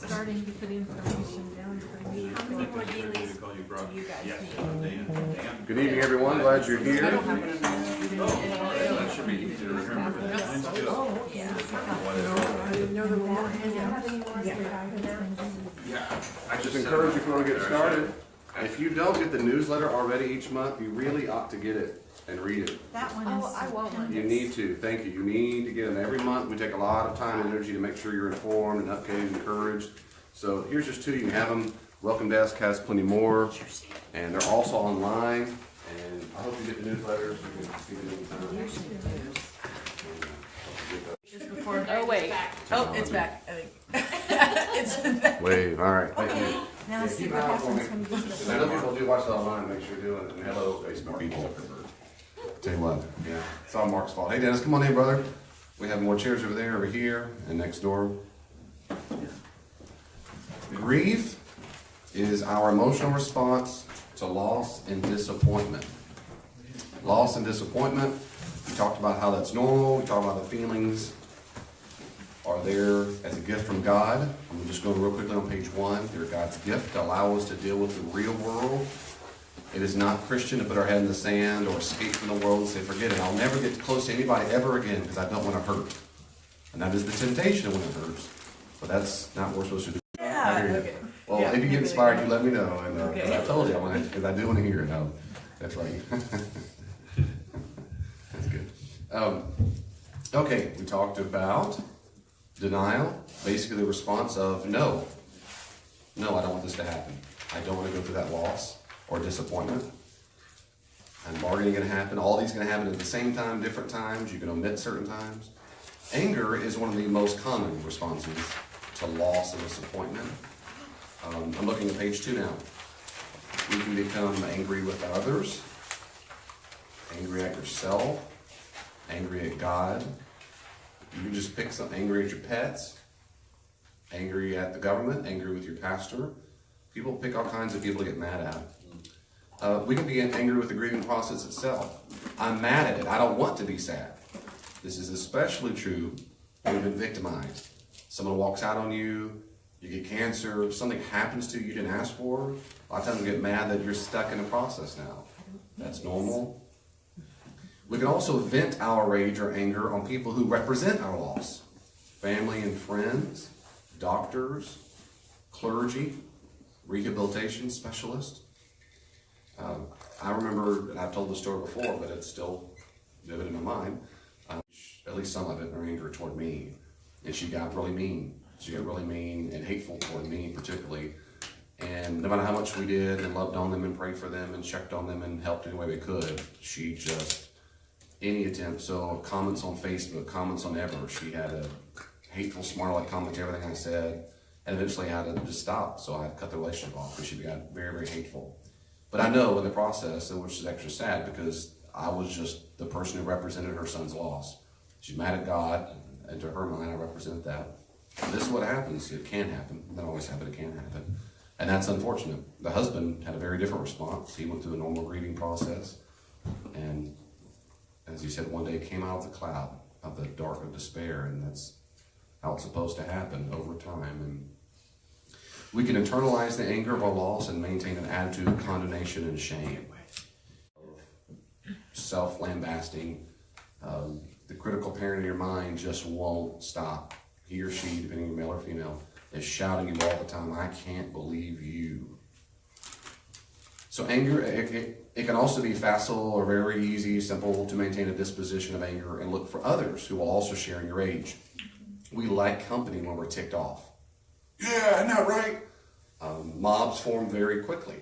starting to put information down for me. How many more dailies do you guys need? Good evening, everyone. Glad you're here. I don't have one of those. That should be easy to remember. Mine's good. I didn't know there were more handouts. Yeah. I just encourage you if you want to get started. If you don't get the newsletter already each month, you really ought to get it and read it. That one is. Oh, I want one. You need to. Thank you. You need to get them every month. We take a lot of time and energy to make sure you're informed and updated and encouraged. So here's just two. You can have them. Welcome Desk has plenty more. And they're also online. And I hope you get the newsletters. You can see it anytime. Just before. Oh, wait. Oh, it's back, I think. It's back. Wave. All right. Thank you. Now Yeah, see keep what an eye out for happens me. when you get to I know people do watch it online, make sure you're doing it. And hello, Facebook people. Tell you what, yeah, it's all Mark's fault. Hey, Dennis, come on in, brother. We have more chairs over there, over here, and next door. Grieve is our emotional response to loss and disappointment. Loss and disappointment, we talked about how that's normal. We talked about the feelings are there as a gift from God. I'm just going real quickly on page 1. They're God's gift to allow us to deal with the real world. It is not Christian to put our head in the sand or escape from the world and say, forget it, I'll never get close to anybody ever again because I don't want to hurt. And that is the temptation when it hurts. But that's not what we're supposed to do. Yeah, okay. Well, Yeah, if you get inspired, you let me know. And Okay. I told you, because I do want to hear it. No, that's right. That's good. Okay, we talked about denial, basically the response of no. No, I don't want this to happen. I don't want to go through that loss or disappointment. And bargaining going to happen. All these going to happen at the same time, different times. You can omit certain times. Anger is one of the most common responses to loss and disappointment. I'm looking at page 2 now. You can become angry with others, angry at yourself, angry at God. You can just pick some angry at your pets, angry at the government, angry with your pastor. People pick all kinds of people to get mad at. We can be angry with the grieving process itself. I'm mad at it. I don't want to be sad. This is especially true when you've been victimized. Someone walks out on you, you get cancer, something happens to you didn't ask for. A lot of times we get mad that you're stuck in a process now. That's normal. We can also vent our rage or anger on people who represent our loss. Family and friends, doctors, clergy, rehabilitation specialists. I remember, and I've told the story before, but it's still vivid in my mind, at least some of it, her anger toward me. And she got really mean. She got really mean and hateful toward me particularly. And no matter how much we did and loved on them and prayed for them and checked on them and helped any way we could, she just, any attempt, so comments on Facebook, comments on ever, she had a hateful, smart-aleck comment to everything I said, and eventually I had to just stop, so I had to cut the relationship off because she got very, very hateful. But I know in the process, which is extra sad, because I was just the person who represented her son's loss. She's mad at God, and to her mind, I represent that. And this is what happens. It can happen. It doesn't always happen. It can happen. And that's unfortunate. The husband had a very different response. He went through the normal grieving process, and as he said, one day came out of the cloud of the dark of despair, and that's how it's supposed to happen over time. And we can internalize the anger of our loss and maintain an attitude of condemnation and shame, self-lambasting. The critical parent in your mind just won't stop. He or she, depending on male or female, is shouting you all the time, I can't believe you. So anger, it can also be facile or very easy, simple to maintain a disposition of anger and look for others who will also share in your rage. We like company when we're ticked off. Yeah, isn't that right? Mobs form very quickly.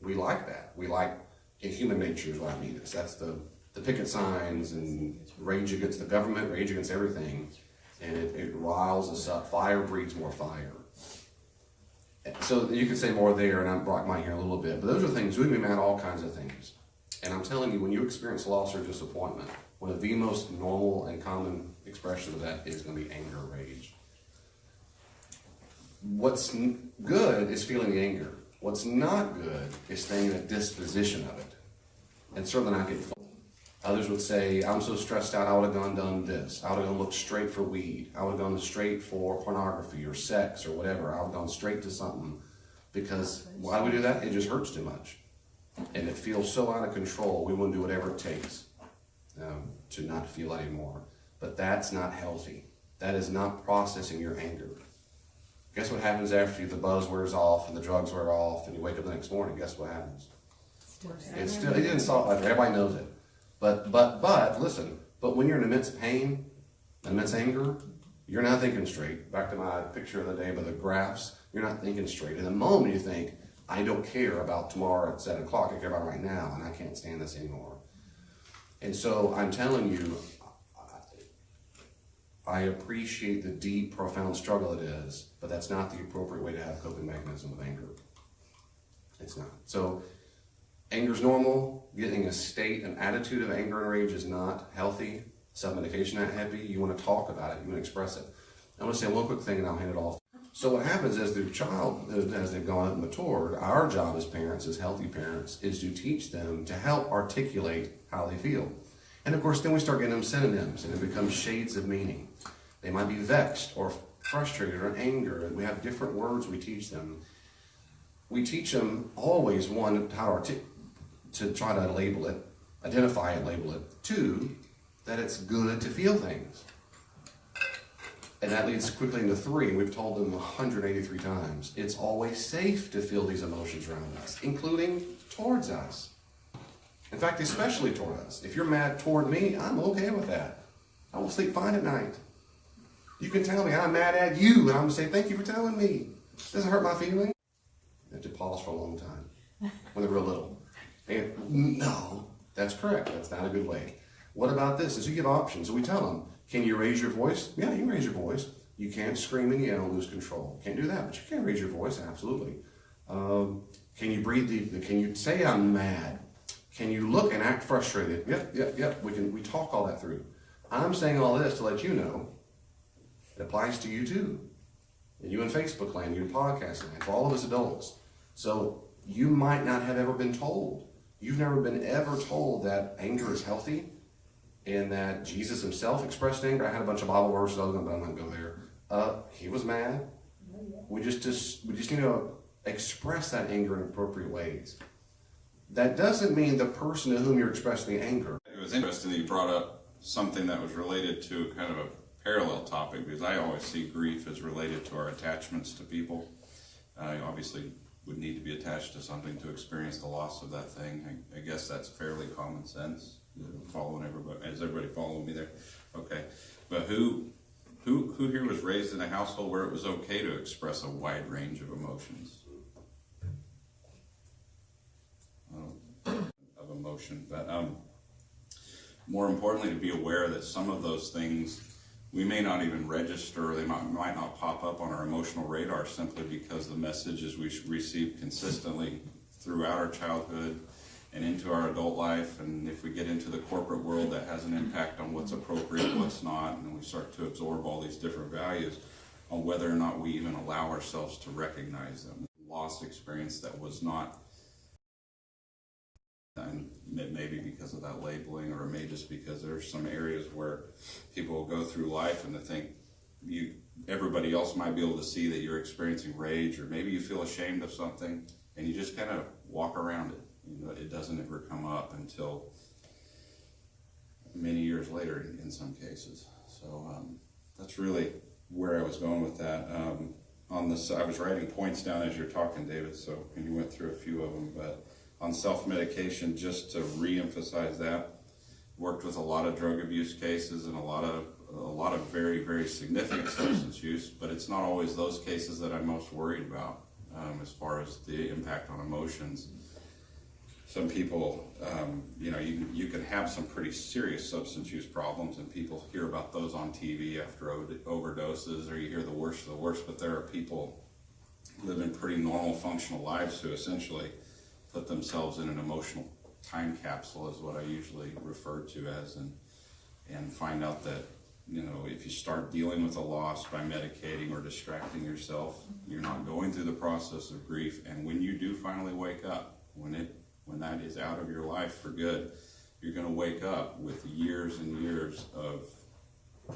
We like that. We like, in human nature is what I mean. That's the picket signs and rage against the government, rage against everything. And it riles us up. Fire breeds more fire. So you could say more there, and I brought mine here a little bit, but those are things, we can be mad at all kinds of things. And I'm telling you, when you experience loss or disappointment, one of the most normal and common expressions of that is going to be anger or rage. What's good is feeling the anger. What's not good is staying in a disposition of it. And certainly not getting full. Others would say, I'm so stressed out, I would have gone done this. I would have gone looked straight for weed. I would have gone straight for pornography or sex or whatever. I would have gone straight to something. Because why do we do that? It just hurts too much. And it feels so out of control, we want to do whatever it takes to not feel anymore. But that's not healthy. That is not processing your anger. Guess what happens after the buzz wears off and the drugs wear off and you wake up the next morning? Guess what happens? It didn't stop like that. Everybody knows it. But listen, but when you're in immense pain, immense anger, you're not thinking straight. Back to my picture of the day with the graphs, you're not thinking straight. In the moment you think, I don't care about tomorrow at 7 o'clock, I care about right now, and I can't stand this anymore. And so I'm telling you, I appreciate the deep, profound struggle it is, but that's not the appropriate way to have a coping mechanism with anger. It's not. So anger's normal. Getting a state, an attitude of anger and rage is not healthy. Self-medication not happy. You want to talk about it. You want to express it. I want to say one quick thing and I'll hand it off. So what happens is the child, as they've gone up and matured, our job as parents, as healthy parents, is to teach them to help articulate how they feel. And of course, then we start getting them synonyms and it becomes shades of meaning. They might be vexed or frustrated or angry, and we have different words we teach them. We teach them always, one, how to try to label it, identify and label it. Two, that it's good to feel things. And that leads quickly into three, and we've told them 183 times, it's always safe to feel these emotions around us, including towards us. In fact, especially toward us. If you're mad toward me, I'm okay with that. I will sleep fine at night. You can tell me I'm mad at you, and I'm going to say, thank you for telling me. Doesn't hurt my feelings. You have to pause for a long time when they're real little. And no, that's correct. That's not a good way. What about this? Is you give options. So we tell them, can you raise your voice? Yeah, you can raise your voice. You can't scream and yell and lose control. Can't do that, but you can raise your voice, absolutely. Can you breathe deeply? Can you say I'm mad? Can you look and act frustrated? Yep. We talk all that through. I'm saying all this to let you know it applies to you too. And you in Facebook land, you in podcast land, for all of us adults. So you might not have ever been told. You've never been ever told that anger is healthy and that Jesus himself expressed anger. I had a bunch of Bible verses, but I'm not going to go there. He was mad. We just need to express that anger in appropriate ways. That doesn't mean the person to whom you're expressing the anger. It was interesting that you brought up something that was related to kind of a parallel topic, because I always see grief as related to our attachments to people. I obviously would need to be attached to something to experience the loss of that thing. I guess that's fairly common sense. Following everybody, is everybody following me there? Okay, but who here was raised in a household where it was okay to express a wide range of emotions? Of emotion, but more importantly, to be aware that some of those things we may not even register, they might not pop up on our emotional radar simply because the messages we receive consistently throughout our childhood and into our adult life, and if we get into the corporate world, that has an impact on what's appropriate, what's not, and we start to absorb all these different values on whether or not we even allow ourselves to recognize them. Loss experience that was not, and maybe because of that labeling, or maybe just because there's some areas where people will go through life and they think everybody else might be able to see that you're experiencing rage, or maybe you feel ashamed of something and you just kind of walk around it. You know, it doesn't ever come up until many years later in some cases. So that's really where I was going with that. On this, I was writing points down as you're talking, David, and you went through a few of them, but on self-medication, just to re-emphasize that, worked with a lot of drug abuse cases and a lot of very, very significant substance use, but it's not always those cases that I'm most worried about as far as the impact on emotions. Some people, you can have some pretty serious substance use problems, and people hear about those on TV after overdoses, or you hear the worst of the worst, but there are people living pretty normal, functional lives who essentially put themselves in an emotional time capsule, is what I usually refer to as, and find out that, if you start dealing with a loss by medicating or distracting yourself, you're not going through the process of grief, and when you do finally wake up, when that is out of your life for good, you're going to wake up with years and years of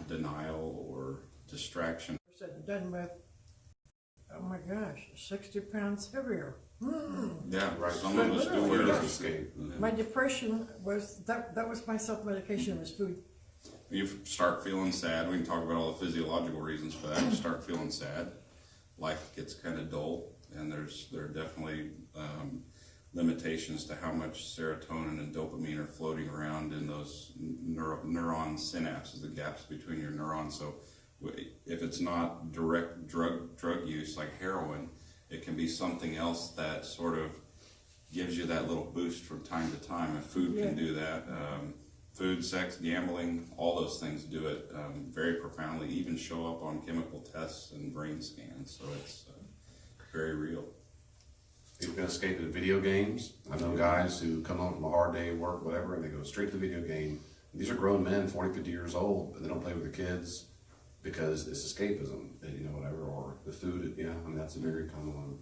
denial or distraction. Said and done with, oh my gosh, 60 pounds heavier. Yeah, Right. some of us do Literally, wear yes. escape. My depression was, that was my self-medication, was food. You start feeling sad. We can talk about all the physiological reasons for that. You start feeling sad. Life gets kind of dull, and there are definitely limitations to how much serotonin and dopamine are floating around in those neuron synapses, the gaps between your neurons. So if it's not direct drug use like heroin, it can be something else that sort of gives you that little boost from time to time, and food can do that. Food, sex, gambling, all those things do it very profoundly, even show up on chemical tests and brain scans, so it's very real. People can escape at video games. I know guys who come home from a hard day of work, whatever, and they go straight to the video game. These are grown men, 40, 50 years old, but they don't play with their kids because it's escapism, whatever, or the food, that's a very common one.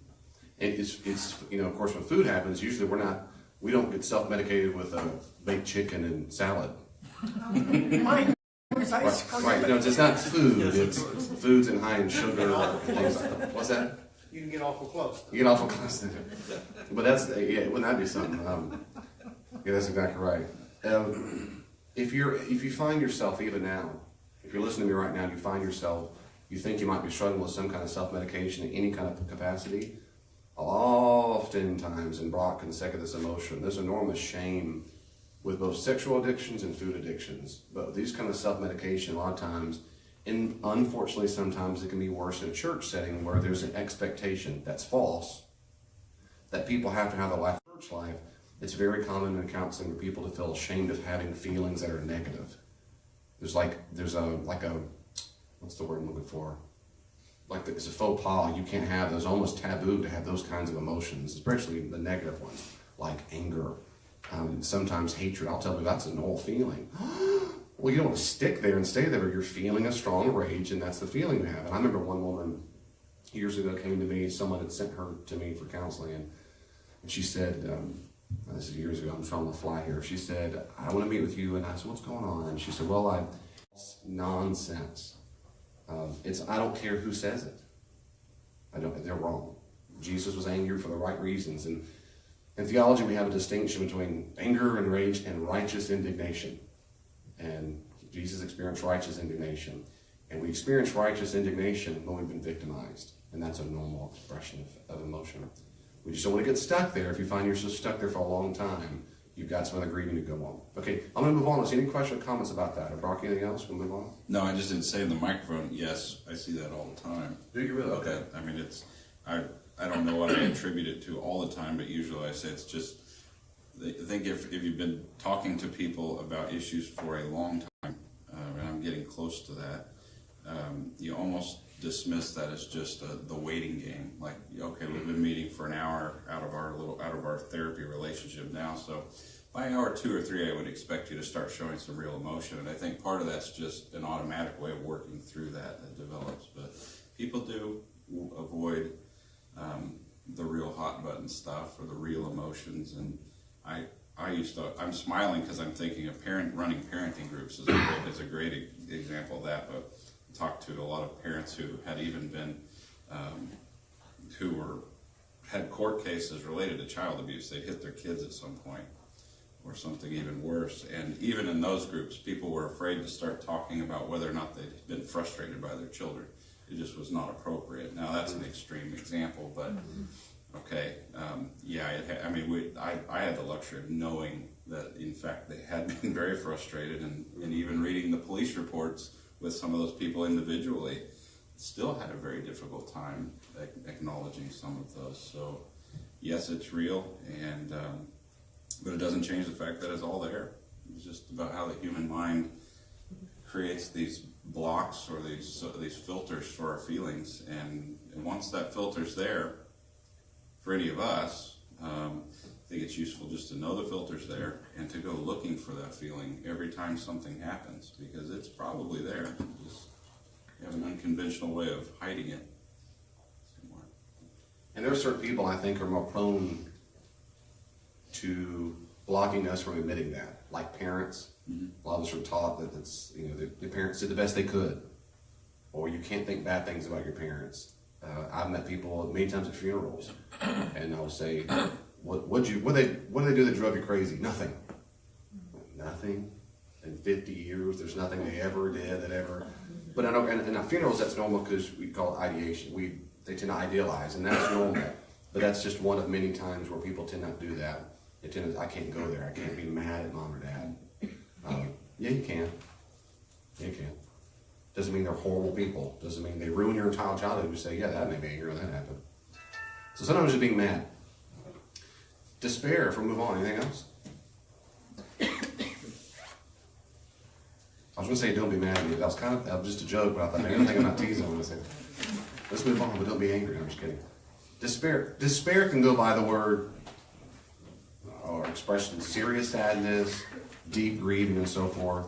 And it's of course, when food happens, usually we don't get self-medicated with a baked chicken and salad. Mine was ice cream. Right, it's not food, it's foods and high in sugar and things like that. What's that? You can get awful close. You get awful close. But wouldn't that be something? Yeah, that's exactly right. If you find yourself, even now, if you're listening to me right now, you think you might be struggling with some kind of self-medication in any kind of capacity, oftentimes, and Brock can second this emotion, there's enormous shame with both sexual addictions and food addictions. But these kind of self-medication, a lot of times, and unfortunately sometimes it can be worse in a church setting where there's an expectation that's false, that people have to have a church life. It's very common in counseling for people to feel ashamed of having feelings that are negative. There's what's the word I'm looking for? It's a faux pas. You can't have those, almost taboo to have those kinds of emotions, especially the negative ones, like anger, sometimes hatred. I'll tell you that's a normal feeling. Well, you don't want to stick there and stay there. You're feeling a strong rage, and that's the feeling you have. And I remember one woman years ago came to me. Someone had sent her to me for counseling, and she said, this is years ago, I'm trying to fly here. She said, I want to meet with you. And I said, what's going on? And she said, well, nonsense. I don't care who says it. They're wrong. Jesus was angry for the right reasons. And in theology, we have a distinction between anger and rage and righteous indignation. And Jesus experienced righteous indignation. And we experience righteous indignation when we've been victimized. And that's a normal expression of emotion. We just don't want to get stuck there. If you find yourself stuck there for a long time, you've got some other grieving to go on. Okay, I'm going to move on. Is there any questions or comments about that? Or Brock, anything else? We'll move on. No, I just didn't say in the microphone, yes, I see that all the time. Do you really? Okay. I mean, I don't know what I attribute it to all the time, but usually I say it's just, I think if you've been talking to people about issues for a long time, and I'm getting close to that, you almost dismiss that as just the waiting game. Like, okay, we've been meeting for an hour out of our therapy relationship now, so by hour 2 or 3, I would expect you to start showing some real emotion. And I think part of that's just an automatic way of working through that develops. But people do avoid the real hot button stuff or the real emotions. And I'm smiling because I'm thinking of running parenting groups is a great example of that. But I talked to a lot of parents who had even been, had court cases related to child abuse. They'd hit their kids at some point, or something even worse. And even in those groups, people were afraid to start talking about whether or not they'd been frustrated by their children. It just was not appropriate. Now that's an extreme example, but okay, I had the luxury of knowing that in fact they had been very frustrated, and even reading the police reports with some of those people individually, still had a very difficult time acknowledging some of those. So yes, it's real, and but it doesn't change the fact that it's all there. It's just about how the human mind creates these blocks or these filters for our feelings, and once that filter's there, for any of us, I think it's useful just to know the filter's there and to go looking for that feeling every time something happens, because it's probably there. Just you have an unconventional way of hiding it somewhere. And there are certain people I think are more prone to blocking us from admitting that. like parents. A lot of us are taught that it's, the parents did the best they could, or you can't think bad things about your parents. I've met people many times at funerals, and I'll say, what did they do that drove you crazy? Nothing. Nothing. In 50 years, there's nothing they ever did that ever. But I know, and at funerals, that's normal because we call it ideation. They tend to idealize, and that's normal. But that's just one of many times where people tend not to do that. They tend to, I can't go there. I can't be mad at mom or dad. Yeah, you can. Yeah, you can. Doesn't mean they're horrible people. Doesn't mean they ruin your entire childhood. You say, yeah, that made me angry when that happened. So sometimes just being mad. Despair, if we move on. Anything else? I was going to say, don't be mad at me. That was just a joke, but I thought, I don't think I'm not teasing when I say, let's move on, but don't be angry. I'm just kidding. Despair can go by the word or expression serious sadness, deep grieving, and so forth.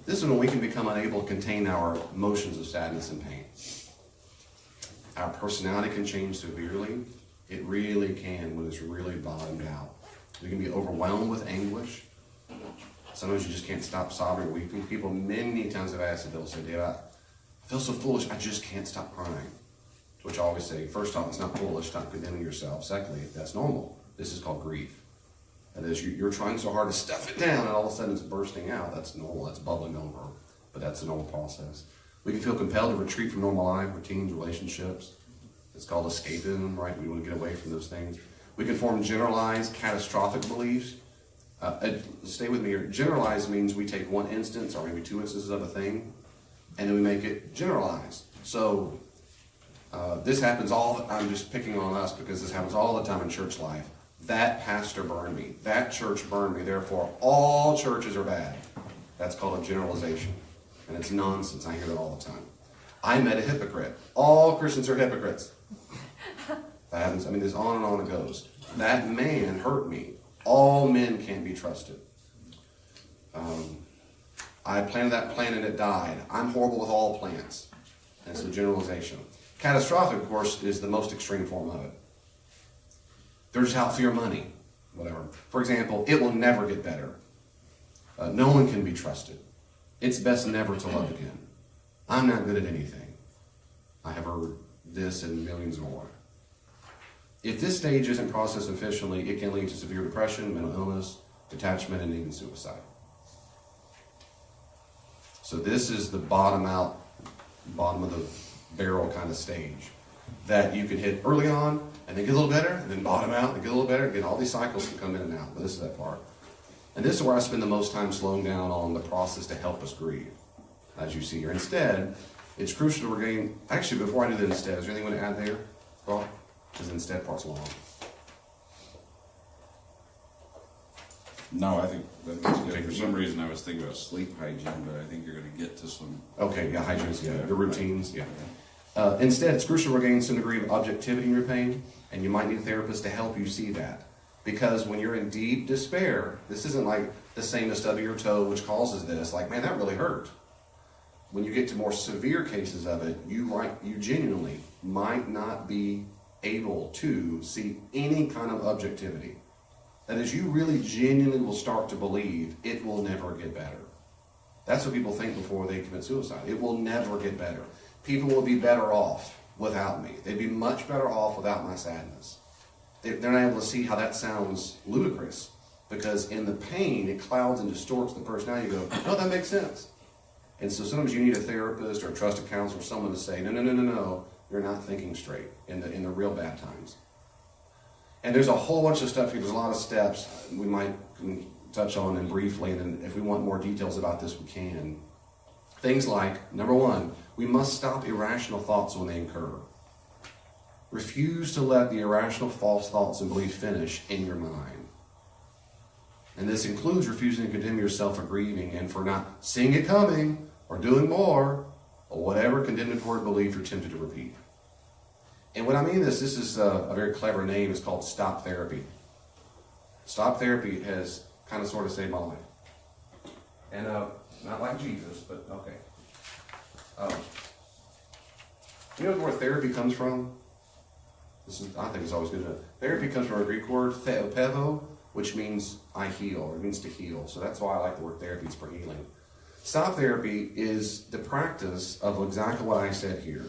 This is when we can become unable to contain our emotions of sadness and pain. Our personality can change severely. It really can when it's really bottomed out. We can be overwhelmed with anguish. Sometimes you just can't stop sobbing or weeping. People many times have asked, they'll say, Dave, I feel so foolish, I just can't stop crying. To which I always say, first off, it's not foolish, stop condemning yourself. Secondly, that's normal. This is called grief. That is, you're trying so hard to stuff it down and all of a sudden it's bursting out. That's normal, that's bubbling over. But that's the normal process. We can feel compelled to retreat from normal life, routines, relationships. It's called escapism, right? We want to get away from those things. We can form generalized catastrophic beliefs. Stay with me here. Generalized means we take one instance or maybe two instances of a thing and then we make it generalized. So this happens I'm just picking on us because this happens all the time in church life. That pastor burned me. That church burned me. Therefore, all churches are bad. That's called a generalization. And it's nonsense. I hear that all the time. I met a hypocrite. All Christians are hypocrites. That happens. I mean, there's on and on it goes. That man hurt me. All men can't be trusted. I planted that plant and it died. I'm horrible with all plants. That's the generalization. Catastrophic, of course, is the most extreme form of it. They're just out for your money, whatever. For example, it will never get better. No one can be trusted. It's best never to love again. I'm not good at anything. I have heard this and millions more. If this stage isn't processed efficiently, it can lead to severe depression, mental illness, detachment, and even suicide. So this is the bottom of the barrel kind of stage that you can hit early on and then get a little better and then bottom out and get a little better. Again, all these cycles can come in and out, but this is that part. And this is where I spend the most time slowing down on the process to help us grieve, as you see here. Instead, it's crucial to regain, actually before I do the instead, is there anything you want to add there? Well, because the instead part's long. No, I think that's good. For some reason, I was thinking about sleep hygiene, but I think you're going to get to some. Okay, yeah, hygiene, yeah, your routines, yeah. Instead, it's crucial to regain some degree of objectivity in your pain, and you might need a therapist to help you see that. Because when you're in deep despair, this isn't like the same as stub your toe, which causes this. Like, man, that really hurt. When you get to more severe cases of it, you genuinely might not be able to see any kind of objectivity. That is, you really genuinely will start to believe it will never get better. That's what people think before they commit suicide. It will never get better. People will be better off without me. They'd be much better off without my sadness. They're not able to see how that sounds ludicrous, because in the pain, it clouds and distorts the personality. You go, no, that makes sense. And so sometimes you need a therapist or a trusted counselor, someone to say, no, you're not thinking straight in the real bad times. And there's a whole bunch of stuff here. There's a lot of steps we might touch on them briefly, and then if we want more details about this, we can. Things like, number one, we must stop irrational thoughts when they occur. Refuse to let the irrational false thoughts and beliefs finish in your mind. And this includes refusing to condemn yourself for grieving and for not seeing it coming or doing more or whatever condemnatory belief you're tempted to repeat. And when I mean this is a very clever name. It's called stop therapy. Stop therapy has kind of sort of saved my life. And not like Jesus, but okay. You know where therapy comes from? I think it's always good to know. Therapy comes from a Greek word, theopevo, which means I heal, or it means to heal. So that's why I like the word therapy, it's for healing. Stop therapy is the practice of exactly what I said here.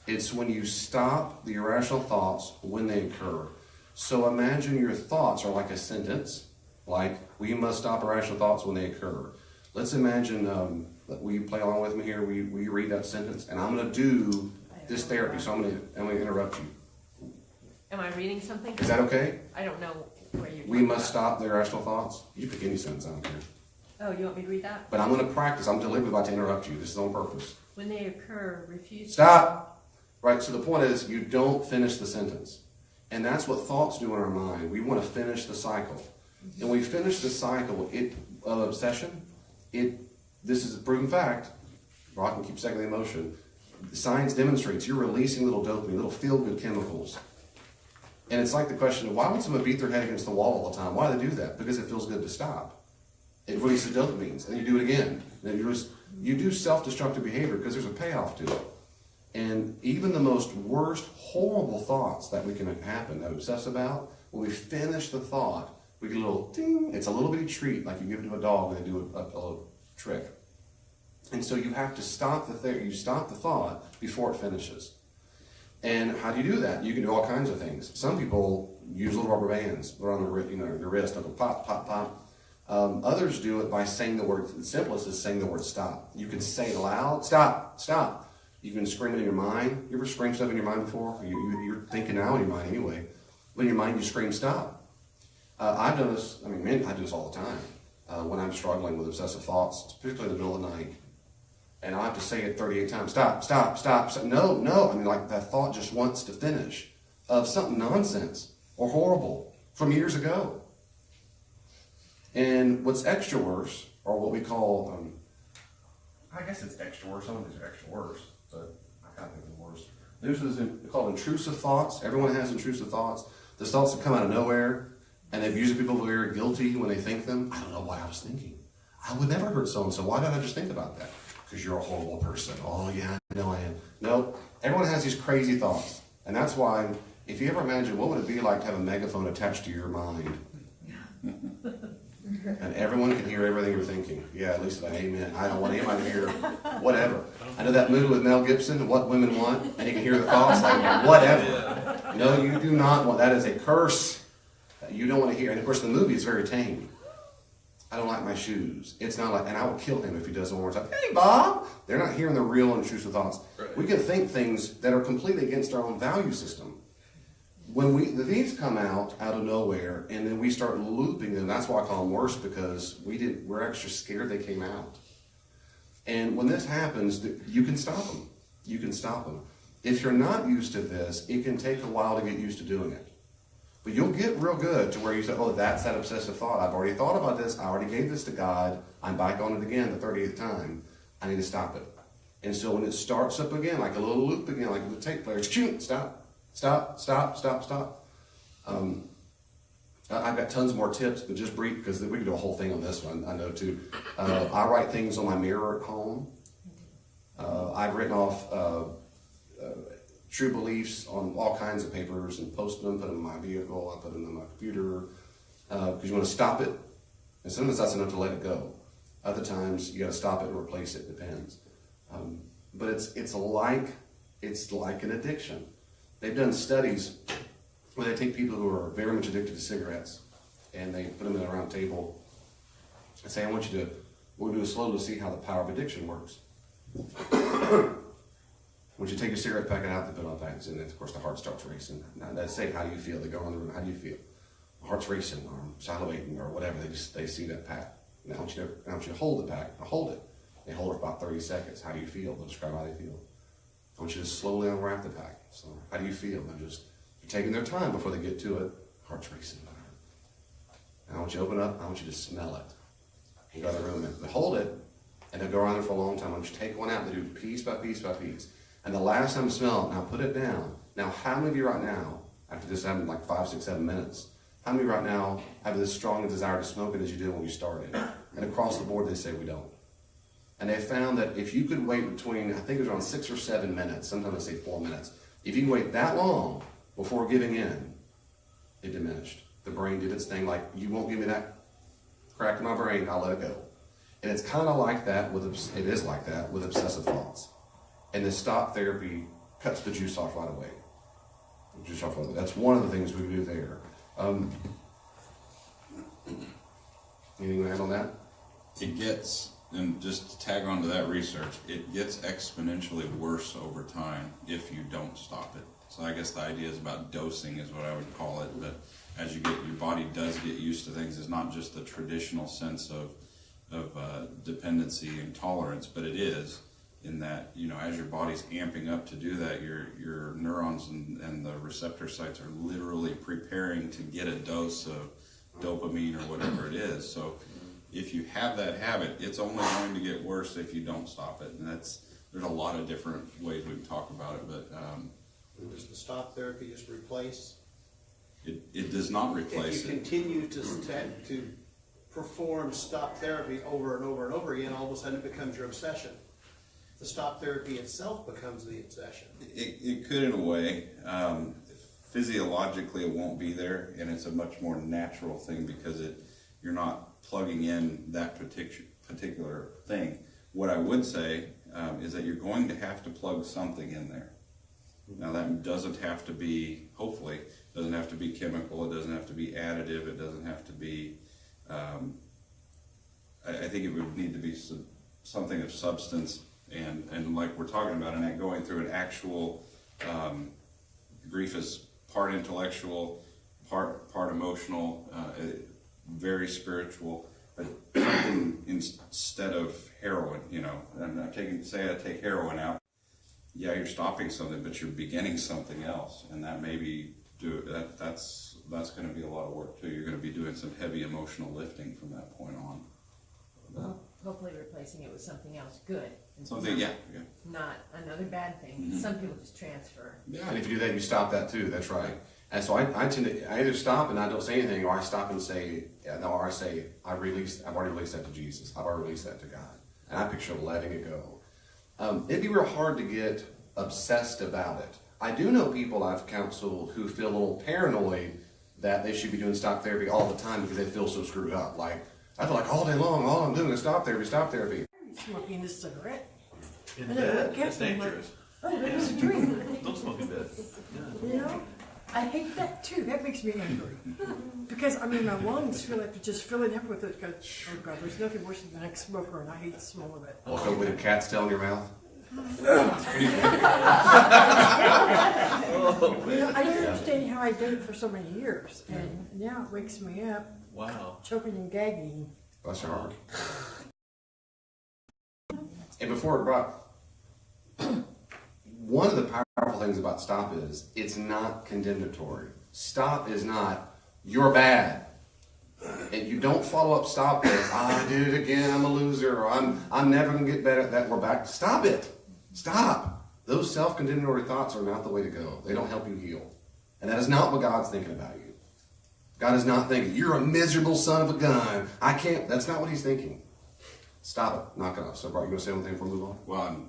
It's when you stop the irrational thoughts when they occur. So imagine your thoughts are like a sentence, like, we must stop irrational thoughts when they occur. Let's imagine, will you play along with me here? Will you read that sentence? And I'm going to do this therapy, so I'm going to interrupt you. Am I reading something? Is that okay? I don't know where you're We must stop the irrational thoughts. You pick any sentence, I don't care. Oh, you want me to read that? But I'm going to practice. I'm deliberately about to interrupt you. This is on purpose. When they occur, refuse. Stop! Right, so the point is, you don't finish the sentence. And that's what thoughts do in our mind. We want to finish the cycle. And we finish the cycle of obsession. This is a proven fact. Rock can keep seconding the emotion. The science demonstrates you're releasing little dopamine, little feel-good chemicals. And it's like the question of why would someone beat their head against the wall all the time? Why do they do that? Because it feels good to stop. It releases dopamines, and you do it again. And you do self-destructive behavior because there's a payoff to it. And even the most worst, horrible thoughts that we can happen, that we obsess about, when we finish the thought, we get a little ding. It's a little bitty treat, like you give it to a dog when they do a little trick. And so you have to stop you stop the thought before it finishes. And how do you do that? You can do all kinds of things. Some people use little rubber bands around their wrist, and go pop, pop, pop. Others do it by saying the word. The simplest is saying the word stop. You can say it loud, stop, stop. You can scream it in your mind. You ever scream stuff in your mind before? You're thinking now in your mind anyway. But in your mind, you scream stop. I've done this. I do this all the time when I'm struggling with obsessive thoughts, particularly in the middle of the night. And I have to say it 38 times. Stop, stop, stop, stop. No, no. Like that thought just wants to finish of something nonsense or horrible from years ago. And what's extra worse, or what we call, I guess it's extra worse. Some of these are extra worse, but I can't think of the worst. This is called intrusive thoughts. Everyone has intrusive thoughts. The thoughts that come out of nowhere, and they usually people feel very guilty when they think them. I don't know why I was thinking. I would never hurt so-and-so. Why did I just think about that? Because you're a horrible person. Oh, yeah, I know I am. No, everyone has these crazy thoughts. And that's why, if you ever imagine what would it be like to have a megaphone attached to your mind, and everyone can hear everything you're thinking. Yeah, at least like, amen. I don't want anybody to hear whatever. I know that movie with Mel Gibson, What Women Want, and you can hear the thoughts like, whatever. No, you do not want. That is a curse that you don't want to hear. And of course, the movie is very tame. I don't like my shoes. It's not like, and I will kill him if he does one more time. Hey, Bob! They're not hearing the real intrusive thoughts. Right. We can think things that are completely against our own value system. When these come out of nowhere, and then we start looping them, that's why I call them worse, because we're extra scared they came out. And when this happens, you can stop them. You can stop them. If you're not used to this, it can take a while to get used to doing it. But you'll get real good to where you say, oh, that's that obsessive thought. I've already thought about this. I already gave this to God. I'm back on it again the 30th time. I need to stop it. And so when it starts up again, like a little loop again, like the tape player, stop, stop, stop, stop, stop. I've got tons more tips, but just brief, because we could do a whole thing on this one, I know too. I write things on my mirror at home. I've written off true beliefs on all kinds of papers and posted them, put them in my vehicle, I put them in my computer, because you want to stop it. And sometimes that's enough to let it go. Other times you got to stop it and replace it, depends. But it's like an addiction. They've done studies where they take people who are very much addicted to cigarettes and they put them in a round table and say, we're going to do a slow to see how the power of addiction works. Once you take your cigarette packet out, they put on packets, and then, of course, the heart starts racing. Now, they say, how do you feel? They go around the room, how do you feel? My heart's racing, or I'm salivating, or whatever. They see that pack. Now, I want you to hold the pack. Now, hold it. They hold it for about 30 seconds. How do you feel? They'll describe how they feel. I want you to slowly unwrap the pack. So, how do you feel? They're taking their time before they get to it. Heart's racing. And I want you to open up. I want you to smell it. You go to the room and they hold it, and they'll go around there for a long time. I want you to take one out and they do piece by piece by piece. And the last time you smell it, now put it down. Now, how many of you right now, after this happened like 5, 6, 7 minutes, how many right now have this strong desire to smoke it as you did when you started? And across the board, they say we don't. And they found that if you could wait between, I think it was around 6 or 7 minutes, sometimes they say 4 minutes, if you can wait that long before giving in, it diminished. The brain did its thing, like, you won't give me that crack in my brain, I'll let it go. And it's kind of like that with obsessive thoughts. And the stop therapy cuts the juice off right away. That's one of the things we do there. Anything to add on that? It gets, and just to tag on to that research, it gets exponentially worse over time if you don't stop it. So I guess the idea is about dosing is what I would call it, but as your body does get used to things, it's not just the traditional sense of dependency and tolerance, but it is in that, as your body's amping up to do that, your neurons and the receptor sites are literally preparing to get a dose of dopamine or whatever it is. So if you have that habit, it's only going to get worse if you don't stop it. And there's a lot of different ways we can talk about it, but does the stop therapy just replace? it does not replace If you it. continue to perform stop therapy over and over and over again, all of a sudden it becomes your obsession. The stop therapy itself becomes the obsession. It could in a way. Physiologically, it won't be there, and it's a much more natural thing because you're not plugging in that particular thing. What I would say is that you're going to have to plug something in there. Now that doesn't have to be, hopefully, doesn't have to be chemical, it doesn't have to be additive, it doesn't have to be, I think it would need to be something of substance and like we're talking about, and going through an actual, grief is part intellectual, part emotional, very spiritual, but something instead of heroin, and say I take heroin out, yeah, you're stopping something, but you're beginning something else, and that maybe that's going to be a lot of work too. You're going to be doing some heavy emotional lifting from that point on. Well, hopefully replacing it with something else good. Something, yeah. Not another bad thing. Mm-hmm. Some people just transfer. Yeah, and if you do that, you stop that too. That's right. And so I tend to I either stop and I don't say anything, or I stop and say, or I say, I've already released that to Jesus. I've already released that to God, and I picture letting it go. It'd be real hard to get obsessed about it. I do know people I've counseled who feel a little paranoid that they should be doing stop therapy all the time because they feel so screwed up. Like, I feel like all day long, all I'm doing is stop therapy. Smoking a cigarette. In And then I bed, look that's at them like, dangerous. oh, that was a dream. Don't smoke in bed. Yeah. I hate that too. That makes me angry. Because, my lungs feel like they're just filling up with it. Because, oh God, there's nothing worse than an ex-smoker, and I hate the smell of it. Walk over with your cat's tail in your mouth. I don't understand how I did it for so many years. And now it wakes me up, Wow. choking and gagging. Bless your heart. And before it brought, one of the powerful things about stop is it's not condemnatory. Stop is not, you're bad. And you don't follow up stop with, I did it again, I'm a loser, or I'm never going to get better at that, we're back. Stop it. Stop. Those self-condemnatory thoughts are not the way to go. They don't help you heal. And that is not what God's thinking about you. God is not thinking, you're a miserable son of a gun. That's not what he's thinking. Stop it. Knock it off. So, Bart, you want to say one thing before we move on? Well,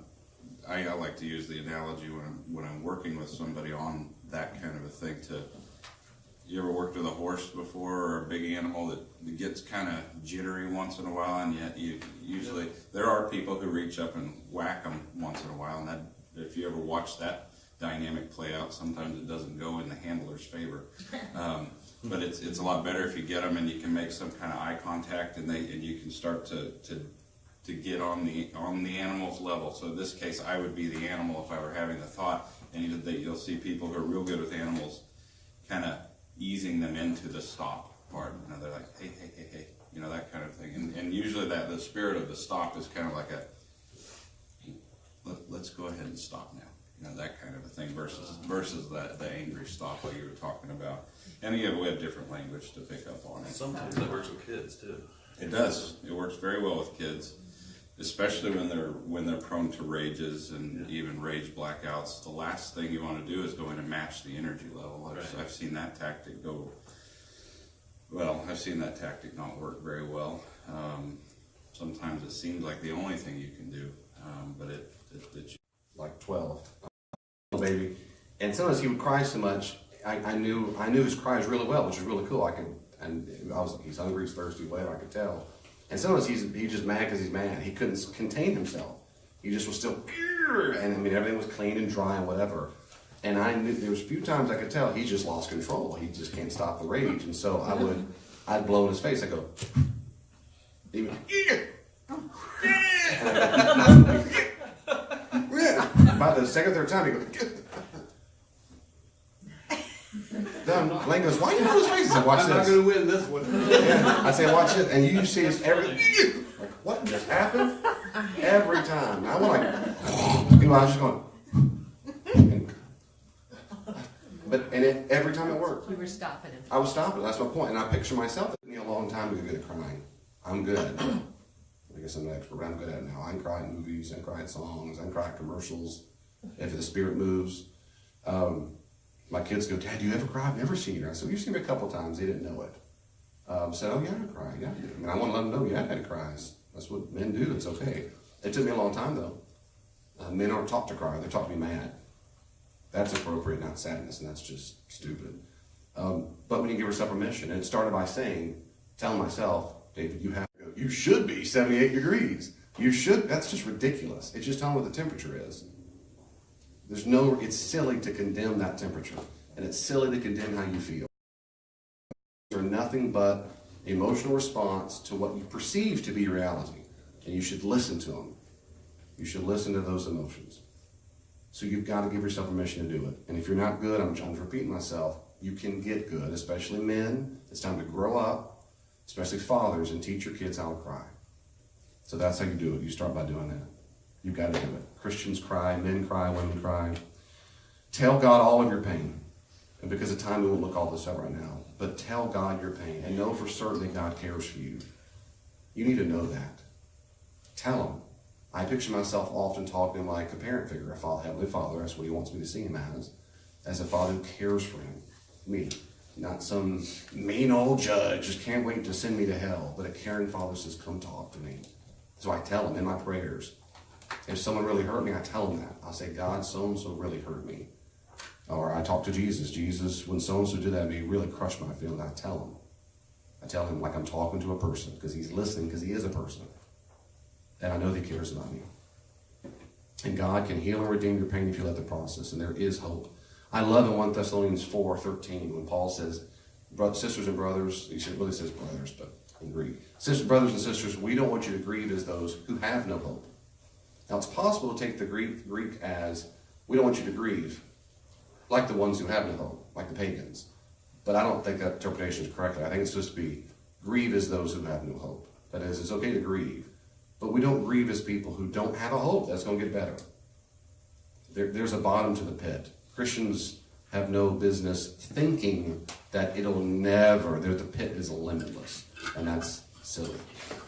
I like to use the analogy when I'm working with somebody on that kind of a thing. You ever worked with a horse before, or a big animal that gets kind of jittery once in a while, and yet usually there are people who reach up and whack them once in a while, and that if you ever watch that dynamic play out, sometimes it doesn't go in the handler's favor. But it's a lot better if you get them and you can make some kind of eye contact, and you can start to get on the animal's level. So in this case, I would be the animal if I were having the thought, and you'll see people who are real good with animals kind of easing them into the stop part. They're like, hey, that kind of thing. And usually the spirit of the stop is kind of like let's go ahead and stop now. That kind of a thing versus the angry stop like you were talking about. And we have different language to pick up on it. Sometimes that works with kids too. It does. It works very well with kids, especially when they're prone to rages and even rage blackouts. The last thing you want to do is go in and match the energy level. I've seen that tactic I've seen that tactic not work very well. Sometimes it seems like the only thing you can do, but it's Like 12. Baby. And sometimes he would cry so much, I knew his cries really well, which is really cool. He's hungry, he's thirsty, whatever, I could tell. And sometimes he's just mad because he's mad. He couldn't contain himself. He just was still, and I mean, everything was clean and dry and whatever. And I knew there was a few times I could tell he just lost control. He just can't stop the rage. And so I'd blow in his face. I go, he would, by the second, third time, he goes, Lane goes, why are you blowing his face? I said, watch this. I'm not going to win this one. Yeah. I say, watch it. And you see his everything. Like, what just happened? Every time. I went like, I was just going. Every time it worked. You were stopping him. I was stopping. That's my point. And I picture myself. It took me a long time to get good at crying. I'm good at it. I guess I'm an expert, but I'm good at it now. I can cry at movies. I can cry at songs. I can cry at commercials. If the spirit moves. My kids go, Dad, do you ever cry? I've never seen her. I said, well, you've seen me a couple times. They didn't know it. Said, oh, yeah, I cry. Yeah, I do. I mean, I want to let them know, yeah, I had cries. That's what men do. It's okay. It took me a long time, though. Men aren't taught to cry. They're taught to be mad. That's appropriate, not sadness, and that's just stupid. But when you give yourself permission, and it started by telling myself, David, you should be 78 degrees. You should. That's just ridiculous. It's just telling what the temperature is. It's silly to condemn that temperature, and it's silly to condemn how you feel. They're nothing but emotional response to what you perceive to be reality, and you should listen to them. You should listen to those emotions. So you've got to give yourself permission to do it. And if you're not good, I'm repeating myself, you can get good, especially men. It's time to grow up, especially fathers, and teach your kids how to cry. So that's how you do it. You start by doing that. You've got to do it. Christians cry, men cry, women cry. Tell God all of your pain. And because of time, we won't look all this up right now. But tell God your pain and know for certain that God cares for you. You need to know that. Tell Him. I picture myself often talking like a parent figure, a Heavenly Father. That's what He wants me to see Him as a Father who cares for me. Not some mean old judge, just can't wait to send me to hell. But a caring Father says, come talk to me. So I tell Him in my prayers. If someone really hurt me, I tell Him that. I'll say, God, so-and-so really hurt me. Or I talk to Jesus. Jesus, when so-and-so did that to me, really crushed my feelings. I tell Him. I tell Him like I'm talking to a person because He's listening because He is a person. And I know that He cares about me. And God can heal and redeem your pain if you let the process. And there is hope. I love in 1 Thessalonians 4:13 when Paul says, sisters and brothers, he really says brothers, but in Greek. Brothers and sisters, we don't want you to grieve as those who have no hope. Now it's possible to take the Greek as, we don't want you to grieve like the ones who have no hope, like the pagans. But I don't think that interpretation is correct. I think it's supposed to be, grieve as those who have no hope. That is, it's okay to grieve. But we don't grieve as people who don't have a hope that's going to get better. There's a bottom to the pit. Christians have no business thinking that it'll never, the pit is limitless. And that's silly.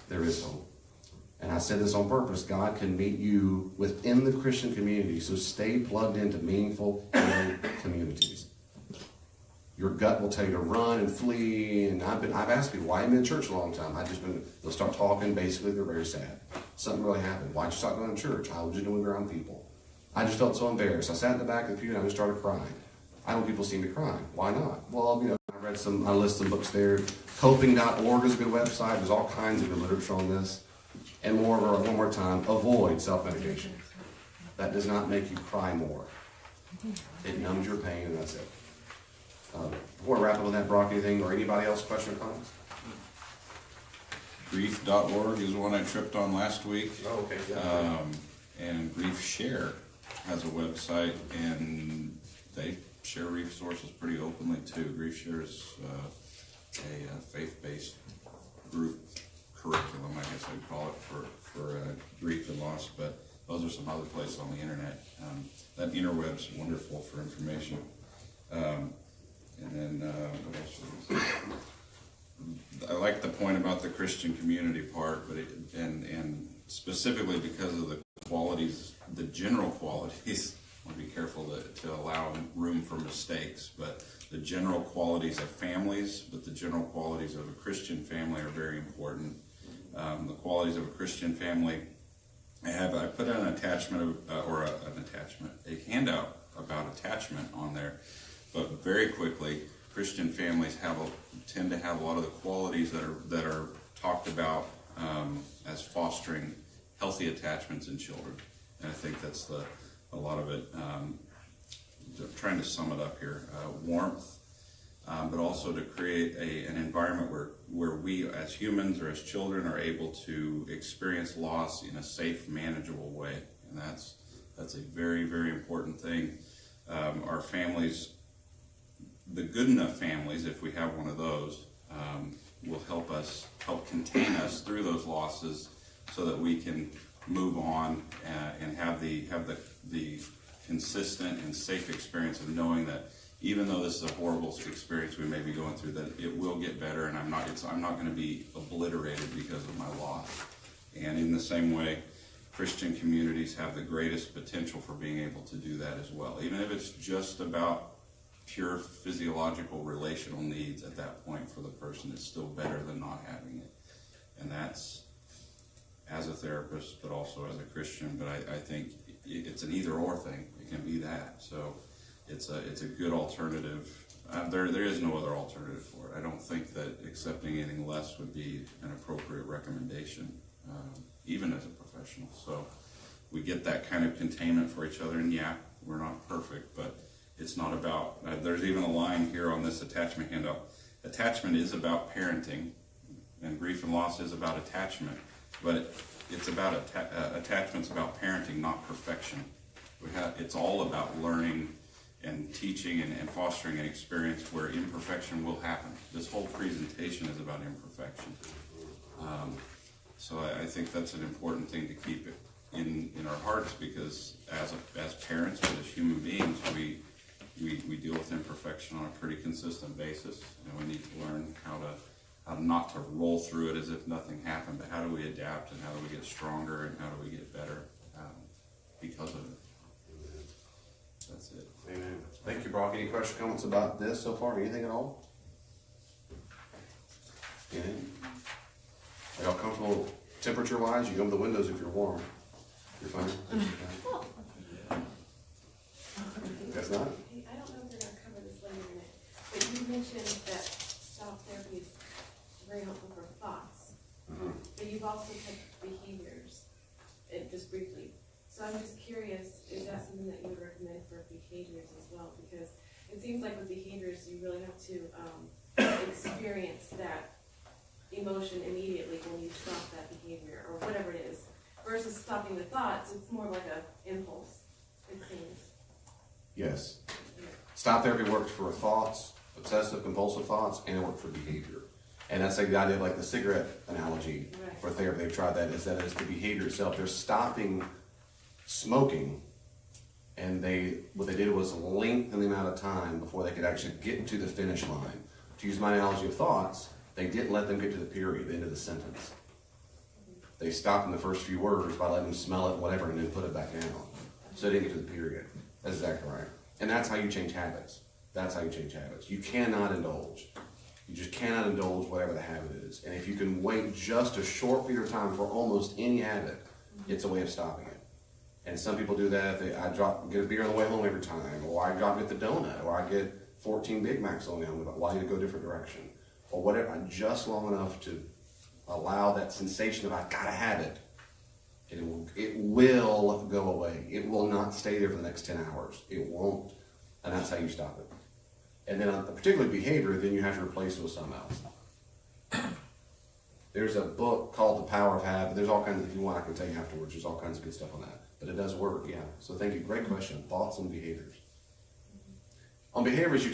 There is hope. And I said this on purpose. God can meet you within the Christian community. So stay plugged into meaningful communities. Your gut will tell you to run and flee. And I've asked people, why have you been in church a long time? They'll start talking. Basically, they're very sad. Something really happened. Why'd you stop going to church? I was just doing around people. I just felt so embarrassed. I sat in the back of the pew and I just started crying. I know people see me crying. Why not? Well, I list some books there. Coping.org is a good website. There's all kinds of good literature on this. And one more time, avoid self-medication. That does not make you cry more. It numbs your pain, and that's it. Before I wrap up on that, Brock, anything or anybody else, question or comments? Grief.org is one I tripped on last week. Oh, okay. Yeah. And Grief Share has a website, and they share resources pretty openly too. Grief Share is a faith-based group curriculum, I guess I'd call it, for grief and loss, but those are some other places on the internet. That interweb's wonderful for information. And then, what else was I like the point about the Christian community part, but and specifically because of the qualities, the general qualities. I want to be careful to allow room for mistakes, but the general qualities of families, but the general qualities of a Christian family are very important. The qualities of a Christian family. I put an attachment a handout about attachment on there. but very quickly, Christian families tend to have a lot of the qualities that are talked about as fostering healthy attachments in children. And I think that's a lot of it. Trying to sum it up here: warmth, but also to create an environment where we, as humans or as children, are able to experience loss in a safe, manageable way. And that's a very, very important thing. Our families, the good enough families, if we have one of those, will help contain us through those losses, so that we can move on and have the consistent and safe experience of knowing that even though this is a horrible experience we may be going through, that it will get better, and I'm not going to be obliterated because of my loss. And in the same way, Christian communities have the greatest potential for being able to do that as well, even if it's just about pure physiological relational needs. At that point, for the person, it's still better than not having it. And that's, as a therapist, but also as a Christian. But I think it's an either-or thing. It can be that. So it's a good alternative. There is no other alternative for it. I don't think that accepting anything less would be an appropriate recommendation, even as a professional. So we get that kind of containment for each other. And yeah, we're not perfect, but it's not about, there's even a line here on this attachment handout. Attachment is about parenting, and grief and loss is about attachment, but it's about attachment's about parenting, not perfection. It's all about learning and teaching and fostering an experience where imperfection will happen. This whole presentation is about imperfection. So I think that's an important thing to keep it in our hearts, because as parents and as human beings, we deal with imperfection on a pretty consistent basis, and we need to learn how not to roll through it as if nothing happened, but how do we adapt, and how do we get stronger, and how do we get better because of it. That's it. Amen. Thank you, Brock. Any questions, comments about this so far? Anything at all? Anything? Are y'all comfortable temperature-wise? You can open the windows if you're warm. You're fine? Guess not? Hey, I don't know if we're going to cover this later in it, but you mentioned that stop therapy is very helpful for thoughts, but you've also touched behaviors, just briefly. So I'm just curious, is that something that you would recommend for behaviors as well? Because it seems like with behaviors, you really have to experience that emotion immediately when you stop that behavior, or whatever it is, versus stopping the thoughts. It's more like a impulse, it seems. Yes. Stop therapy works for thoughts, obsessive compulsive thoughts, and it works for behavior. And that's like the idea of like the cigarette analogy for therapy. They've tried that, is that it's the behavior itself. They're stopping smoking, and what they did was lengthen the amount of time before they could actually get to the finish line. To use my analogy of thoughts, they didn't let them get to the period, the end of the sentence. They stopped in the first few words by letting them smell it, whatever, and then put it back down. So they didn't get to the period. That's exactly right. And that's how you change habits. That's how you change habits. You cannot indulge. You just cannot indulge whatever the habit is. And if you can wait just a short period of time for almost any habit, it's a way of stopping it. And some people do that. I get a beer on the way home every time, or I get the donut, or I get 14 Big Macs on the way. Well, I need to go a different direction, or whatever. Just long enough to allow that sensation of I gotta have it. It will go away. It will not stay there for the next 10 hours. It won't. And that's how you stop it. And then on a particular behavior, then you have to replace it with something else. There's a book called The Power of Habit. There's all kinds of, if you want, I can tell you afterwards. There's all kinds of good stuff on that. But it does work, yeah. So thank you. Great question. Thoughts and behaviors. On behaviors, you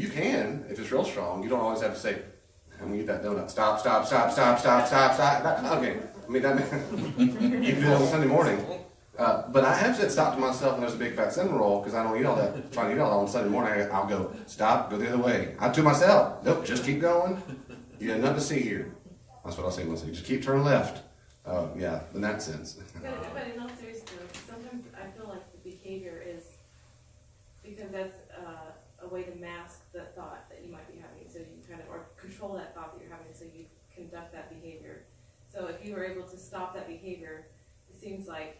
can, if it's real strong, you don't always have to say, I'm gonna eat that donut. Stop. Okay. I mean, that you can do it on Sunday morning. But I have said stop to myself when there's a big fat cinnamon roll, because I don't eat all that. Trying to eat all that on Sunday morning, I'll go, stop, go the other way. To myself, nope, just keep going. You got nothing to see here. That's what I'll say once. Just keep turning left. Yeah, in that sense. But in all seriousness, sometimes I feel like the behavior is, because that's a way to mask the thought that you might be having, so you kind of, or control that thought that you're having, so you conduct that behavior. So if you were able to stop that behavior, it seems like,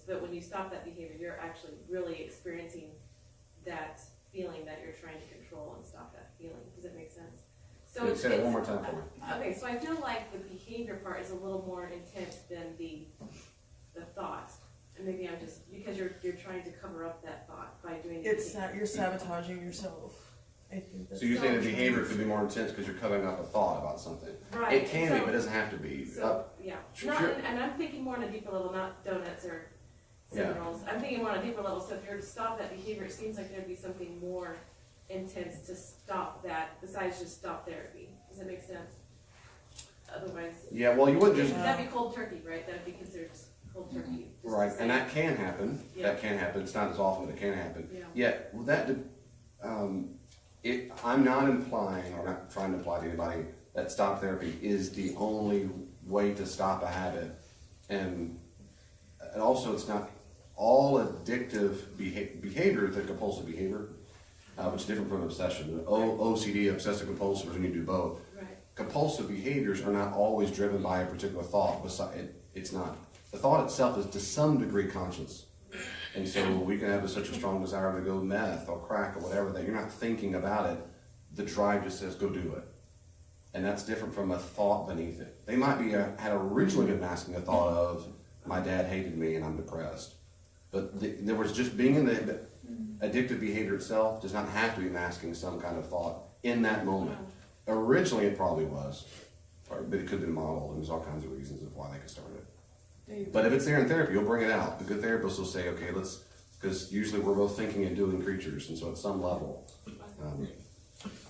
but when you stop that behavior, you're actually really experiencing that feeling that you're trying to control and stop that feeling. Does that make sense? So Say that one more time for me. Okay, so I feel like the behavior part is a little more intense than the thought. And maybe I'm just, because you're trying to cover up that thought by doing It's not, you're sabotaging yourself. I think that's So you're saying the behavior could be more intense because you're covering up a thought about something. Right. It can be, but it doesn't have to be. So, yeah. Sure. And I'm thinking more on a deeper level, not donuts or cinnamon rolls. I'm thinking more on a deeper level. So if you're to stop that behavior, it seems like there'd be something more intense to stop that besides just stop therapy. Does that make sense? Otherwise, Yeah, well, you wouldn't just. that'd be cold turkey, right? That'd be considered cold turkey. just Right, to and say. that can happen. Yeah. That can happen. It's not as often, but it can happen. Yeah. Yet, with that, I'm not implying, or not trying to imply to anybody, that stop therapy is the only way to stop a habit. And also, it's not all addictive behavior, the compulsive behavior, which is different from obsession. OCD, obsessive compulsive, when you do both. Right. Compulsive behaviors are not always driven by a particular thought. It's not. The thought itself is to some degree conscious. And so we can have such a strong desire to go meth or crack or whatever that you're not thinking about it. The drive just says, go do it. And that's different from a thought beneath it. They might be had originally been masking a thought of, my dad hated me and I'm depressed. But there was just being in the addictive behavior itself does not have to be masking some kind of thought in that moment. Originally it probably was, but it could have been modeled, and there's all kinds of reasons of why they could start it. But if it's there in therapy, you'll bring it out. The good therapist will say, okay, because usually we're both thinking and doing creatures, and so at some level.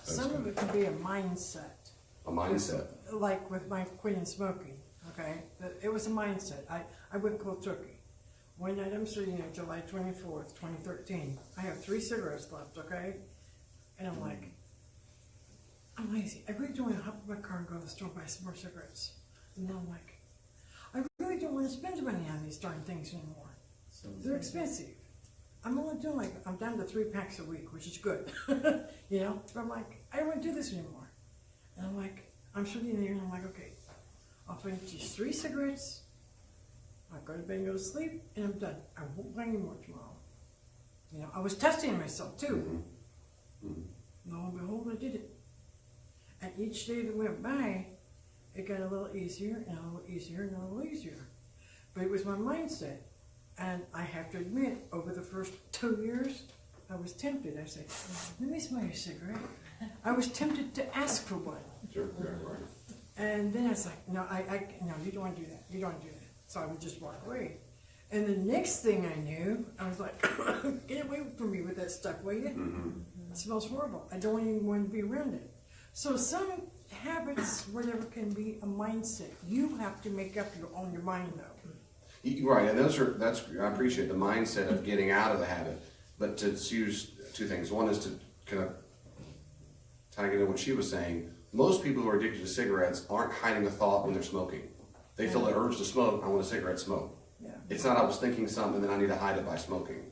Some of it can be a mindset. A mindset. Like with my quitting smoking, okay? But it was a mindset. I went cold turkey. One night I'm sitting there, July 24th, 2013. I have 3 cigarettes left, okay? And I'm like, I'm lazy. I really don't want to hop in my car and go to the store and buy some more cigarettes. And then I'm like, I really don't want to spend money on these darn things anymore. They're expensive. I'm only doing I'm down to 3 packs a week, which is good. You know? But I'm like, I don't want to do this anymore. And I'm like, I'm sitting there and I'm like, okay, I'll finish these 3 cigarettes, I'll go to bed and go to sleep, and I'm done. I won't buy any more tomorrow. You know, I was testing myself too. Lo and behold, I did it. And each day that went by, it got a little easier and a little easier and a little easier. But it was my mindset. And I have to admit, over the first 2 years, I was tempted. I said, let me smell your cigarette. I was tempted to ask for one. Sure, right. And then I was like, no, no, you don't want to do that. You don't want to do that. So I would just walk away. And the next thing I knew, I was like, get away from me with that stuff, will you? It smells horrible. I don't even want to be around it. So some habits, whatever, can be a mindset. You have to make up your own mind, though. Right, and I appreciate the mindset of getting out of the habit. But to use 2 things. One is to kind of tying into what she was saying. Most people who are addicted to cigarettes aren't hiding a thought when they're smoking. They feel the urge to smoke, I want a cigarette smoke. Yeah. It's not I was thinking something, then I need to hide it by smoking.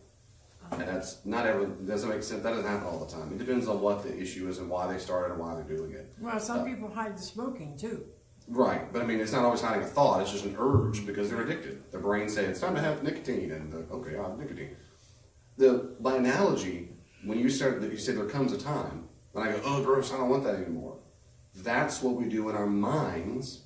And that's not everyone, doesn't make sense. That doesn't happen all the time. It depends on what the issue is and why they started and why they're doing it. Well, some people hide the smoking, too. Right, but I mean, it's not always hiding a thought, it's just an urge because they're addicted. Their brain says, it's time to have nicotine, and okay, I have nicotine. By analogy, when you say there comes a time, when I go, oh gross, I don't want that anymore. That's what we do in our minds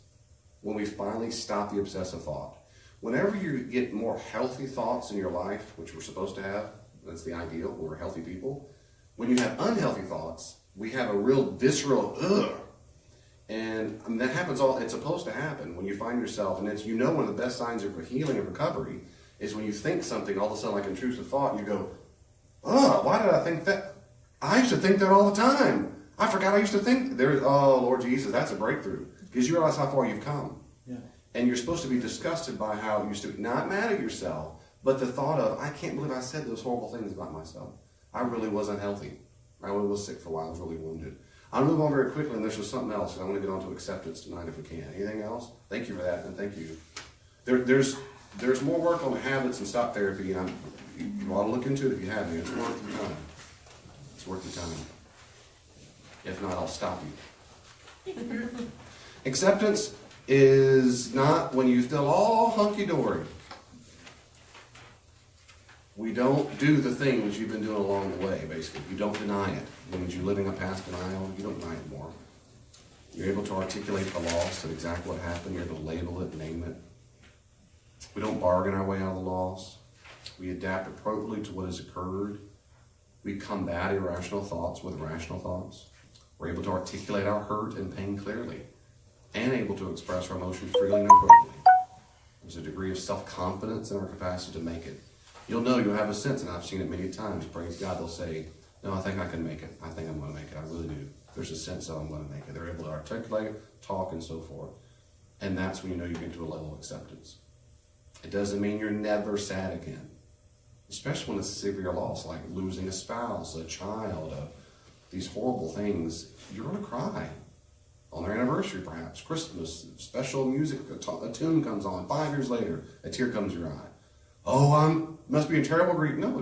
when we finally stop the obsessive thought. Whenever you get more healthy thoughts in your life, which we're supposed to have, that's the ideal, we're healthy people. When you have unhealthy thoughts, we have a real visceral, ugh. And that happens it's supposed to happen when you find yourself, and it's, one of the best signs of healing and recovery is when you think something, all of a sudden like intrusive thought, and you go, oh, why did I think that? I used to think that all the time. I forgot I used to think oh, Lord Jesus, that's a breakthrough. Because you realize how far you've come. Yeah. And you're supposed to be disgusted by how it used to be. Not mad at yourself, but the thought of, I can't believe I said those horrible things about myself. I really was unhealthy. I really was sick for a while. I was really wounded. I'll move on very quickly, and there's just something else. I want to get on to acceptance tonight if we can. Anything else? Thank you for that, and thank you. There's more work on the habits and stop therapy, and you ought to look into it if you haven't. It's worth your time. It's worth your time. If not, I'll stop you. Acceptance is not when you feel all hunky-dory. We don't do the things you've been doing along the way, basically. You don't deny it. That means you're living a past denial. You don't deny it more. You're able to articulate the loss of exactly what happened. You're able to label it, name it. We don't bargain our way out of the loss. We adapt appropriately to what has occurred. We combat irrational thoughts with rational thoughts. We're able to articulate our hurt and pain clearly, and able to express our emotions freely and appropriately. There's a degree of self-confidence in our capacity to make it. You'll know, you'll have a sense, and I've seen it many times, praise God, they'll say, no, I think I can make it. I think I'm going to make it. I really do. There's a sense of I'm going to make it. They're able to articulate, talk, and so forth. And that's when you know you get to a level of acceptance. It doesn't mean you're never sad again, especially when it's a severe loss, like losing a spouse, a child, these horrible things. You're going to cry. On their anniversary, perhaps, Christmas, special music, a tune comes on. 5 years later, a tear comes to your eye. Oh, must be a terrible grief. No,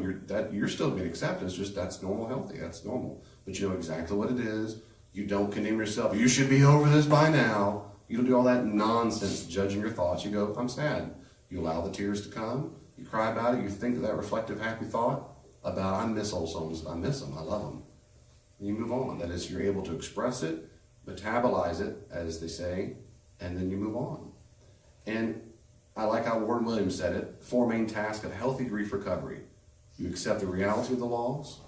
you're still being accepted. It's just that's normal, healthy. That's normal. But you know exactly what it is. You don't condemn yourself. You should be over this by now. You don't do all that nonsense judging your thoughts. You go, I'm sad. You allow the tears to come. You cry about it. You think that reflective, happy thought about I miss old souls. I miss them. I love them. And you move on. That is, you're able to express it, metabolize it, as they say, and then you move on. And I like how Warren Williams said it, 4 main tasks of healthy grief recovery. You accept the reality of the loss,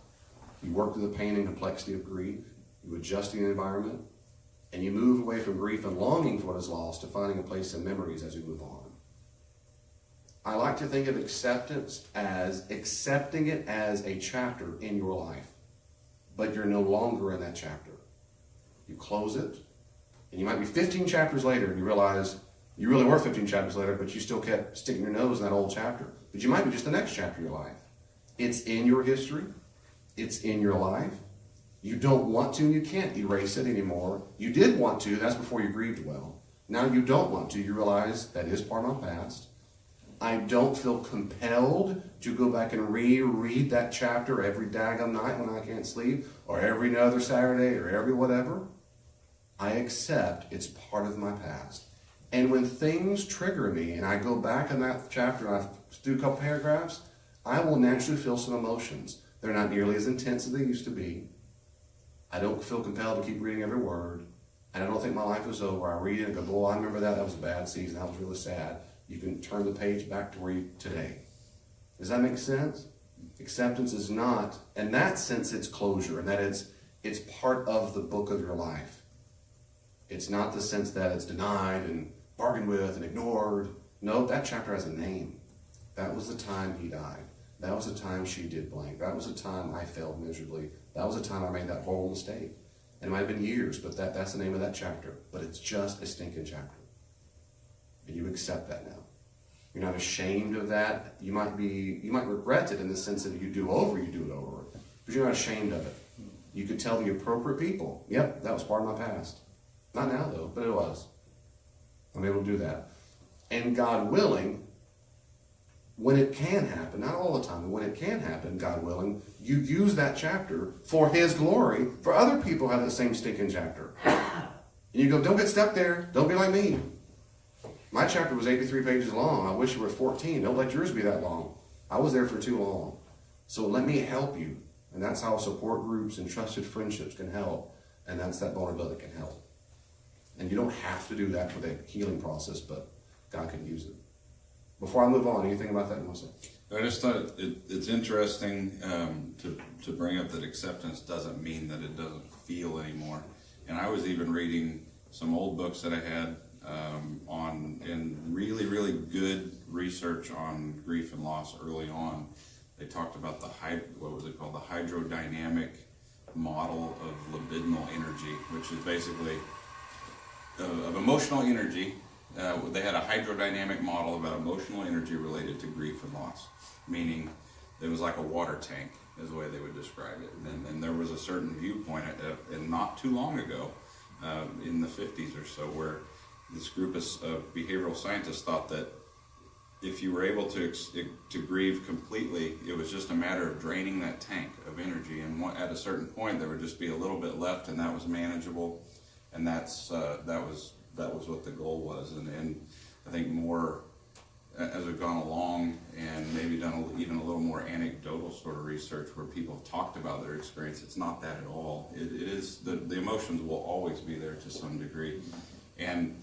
you work through the pain and complexity of grief, you adjust to the environment, and you move away from grief and longing for what is lost to finding a place in memories as you move on. I like to think of acceptance as accepting it as a chapter in your life, but you're no longer in that chapter. You close it, and you might be 15 chapters later and you realize you really were 15 chapters later, but you still kept sticking your nose in that old chapter. But you might be just the next chapter of your life. It's in your history. It's in your life. You don't want to, and you can't erase it anymore. You did want to. That's before you grieved well. Now you don't want to. You realize that is part of my past. I don't feel compelled to go back and reread that chapter every daggone night when I can't sleep, or every other Saturday, or every whatever. I accept it's part of my past. And when things trigger me, and I go back in that chapter and I do a couple paragraphs, I will naturally feel some emotions. They're not nearly as intense as they used to be. I don't feel compelled to keep reading every word. And I don't think my life is over. I read it and go, boy, I remember that. That was a bad season. That was really sad. You can turn the page back to where you today. Does that make sense? Acceptance is not, in that sense, it's closure, and that it's part of the book of your life. It's not the sense that it's denied and bargained with and ignored. No, that chapter has a name. That was the time he died. That was the time she did blank. That was the time I failed miserably. That was the time I made that horrible mistake. And it might have been years, but that's the name of that chapter. But it's just a stinking chapter. And you accept that now. You're not ashamed of that. You might regret it in the sense that if you do it over. But you're not ashamed of it. You could tell the appropriate people, yep, that was part of my past. Not now though, but it was. I'm able to do that. And God willing, when it can happen, not all the time, but when it can happen, God willing, you use that chapter for His glory, for other people who have the same stinking chapter. And you go, don't get stuck there. Don't be like me. My chapter was 83 pages long. I wish it were 14. Don't let yours be that long. I was there for too long. So let me help you. And that's how support groups and trusted friendships can help. And that's that vulnerability can help. And you don't have to do that for the healing process, but God can use it. Before I move on, anything about that, Melissa? I just thought it's interesting to bring up that acceptance doesn't mean that it doesn't feel anymore. And I was even reading some old books that I had in really, really good research on grief and loss early on. They talked about the hydrodynamic model of libidinal energy, which is basically of emotional energy. They had a hydrodynamic model about emotional energy related to grief and loss, meaning it was like a water tank, is the way they would describe it. And there was a certain viewpoint, and not too long ago, in the 50s or so, where this group of behavioral scientists thought that if you were able to grieve completely, it was just a matter of draining that tank of energy, and at a certain point there would just be a little bit left, and that was manageable, and that was what the goal was. And I think more as we've gone along and maybe done even a little more anecdotal sort of research where people have talked about their experience, it's not that at all. It is, the emotions will always be there to some degree. And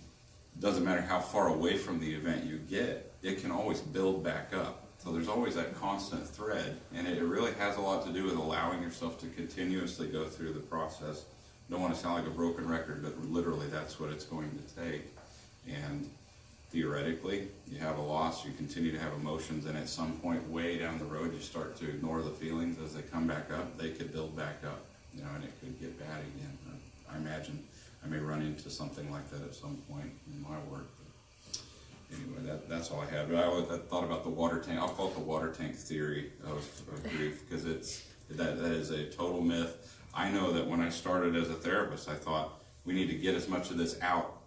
it doesn't matter how far away from the event you get, it can always build back up. So there's always that constant thread, and it really has a lot to do with allowing yourself to continuously go through the process. Don't want to sound like a broken record, but literally that's what it's going to take. And theoretically, you have a loss, you continue to have emotions, and at some point way down the road, you start to ignore the feelings as they come back up. They could build back up, you know, and it could get bad again. I imagine I may run into something like that at some point in my work. But anyway, that's all I have. But I thought about the water tank. I'll call it the water tank theory of grief, because that is a total myth. I know that when I started as a therapist, I thought we need to get as much of this out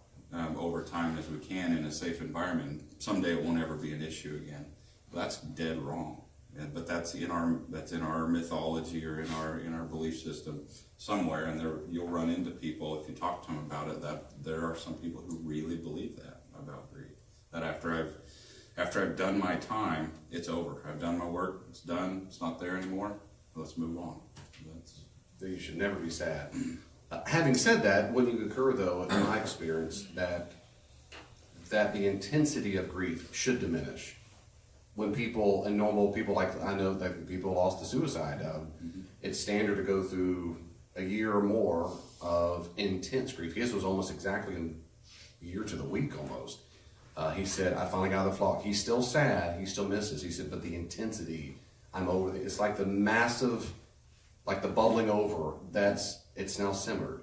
over time as we can in a safe environment. Someday it won't ever be an issue again. Well, that's dead wrong. But that's in our mythology or in our belief system somewhere. And you'll run into people, if you talk to them about it, that there are some people who really believe that about grief. That after I've done my time, it's over. I've done my work. It's done. It's not there anymore. Let's move on. You should never be sad. Having said that, wouldn't it occur, though, in my experience, that the intensity of grief should diminish when people, and normal people, like I know that people lost to suicide, it's standard to go through a year or more of intense grief. His was almost exactly a year to the week almost. He said, I finally got out of the flock. He's still sad, he still misses. He said, but the intensity, I'm over it. It's like the massive, like the bubbling over, it's now simmered.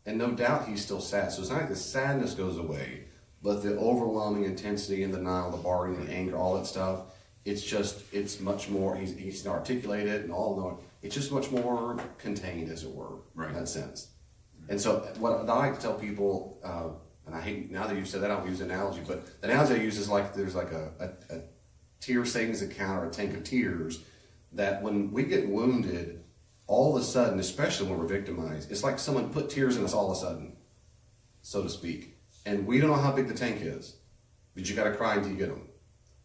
And no doubt he's still sad. So it's not like the sadness goes away, but the overwhelming intensity and the denial, the bargaining, the anger, all that stuff, it's much more, he's articulated and all, it's just much more contained, as it were, right, in that sense. And so what I like to tell people, and I hate, now that you've said that, I don't use an analogy, but the analogy I use is like there's like a tear savings account or a tank of tears, that when we get wounded, all of a sudden, especially when we're victimized, it's like someone put tears in us all of a sudden, so to speak. And we don't know how big the tank is, but you got to cry until you get them.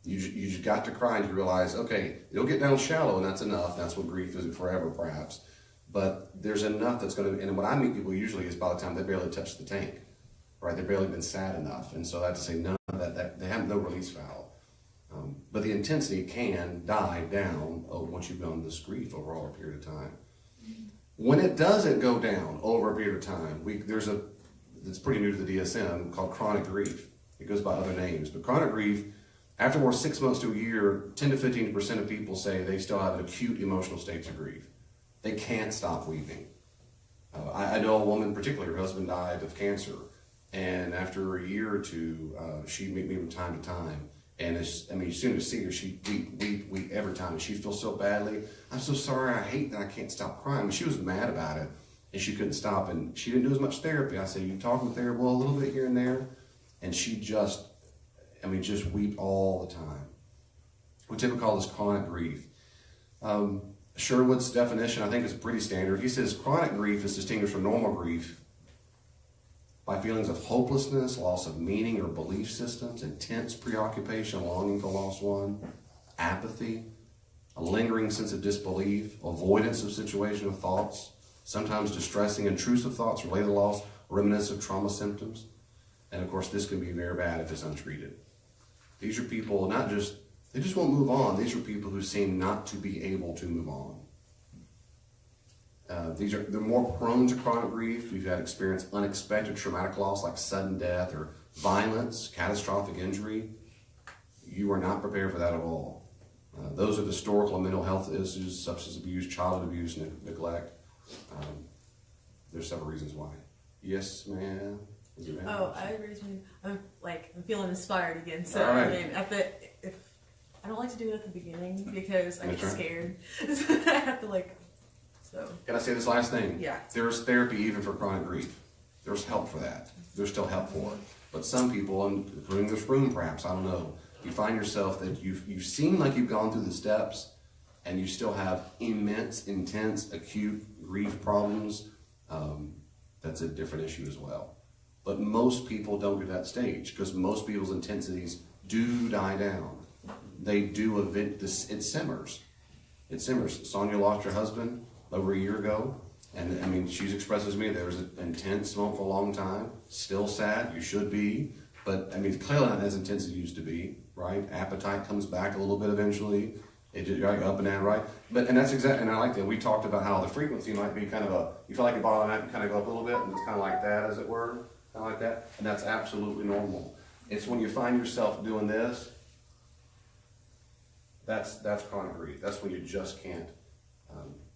You just got to cry until you realize, okay, it'll get down shallow, and that's enough. That's what grief is forever, perhaps. But there's enough that's going to, and when I meet people usually is by the time they barely touch the tank, right? They've barely been sad enough. And so I have to say, none of that they have no release valve. But the intensity can die down once you've gone this grief over all a period of time. When it doesn't go down over a period of time, it's pretty new to the DSM, called chronic grief. It goes by other names. But chronic grief, after more 6 months to a year, 10 to 15% of people say they still have an acute emotional state of grief. They can't stop weeping. I know a woman, particularly, her husband died of cancer. And after a year or two, she'd meet me from time to time. And as soon as see her, she'd weep every time. And she'd feel so badly. I'm so sorry, I hate that I can't stop crying. And she was mad about it, and she couldn't stop. And she didn't do as much therapy. I said, you talking with therapy? Well, a little bit here and there. And she just weep all the time. We typically call this chronic grief. Sherwood's definition, I think, is pretty standard. He says chronic grief is distinguished from normal grief by feelings of hopelessness, loss of meaning or belief systems, intense preoccupation, longing for a lost one, apathy, a lingering sense of disbelief, avoidance of situation or thoughts, sometimes distressing, intrusive thoughts related to loss, reminiscence of trauma symptoms. And of course, this can be very bad if it's untreated. These are people they just won't move on. These are people who seem not to be able to move on. They're more prone to chronic grief. We've had experienced unexpected traumatic loss like sudden death or violence, catastrophic injury. You are not prepared for that at all. Those are the historical and mental health issues, substance abuse, childhood abuse, neglect. There's several reasons why. Yes, ma'am. I agree with you. I'm feeling inspired again. So all right. I don't like to do it at the beginning because I get scared. So I have to Can I say this last thing? Yeah. There's therapy even for chronic grief. There's help for that. There's still help for it. But some people, including this room perhaps, I don't know, you find yourself that you seem like you've gone through the steps and you still have immense, intense, acute grief problems. That's a different issue as well. But most people don't get to that stage because most people's intensities do die down. They do it simmers. It simmers. Sonia lost her husband over a year ago. And I mean, she expresses to me there was an intense moment for a long time. Still sad, you should be. But I mean, clearly not as intense as it used to be, right? Appetite comes back a little bit eventually. It just right up and down, right? And that's exactly, and I like that. We talked about how the frequency might be kind of you feel like you're bottling out and kind of go up a little bit, and it's kind of like that, as it were. Kind of like that. And that's absolutely normal. It's when you find yourself doing this, that's chronic grief. That's when you just can't.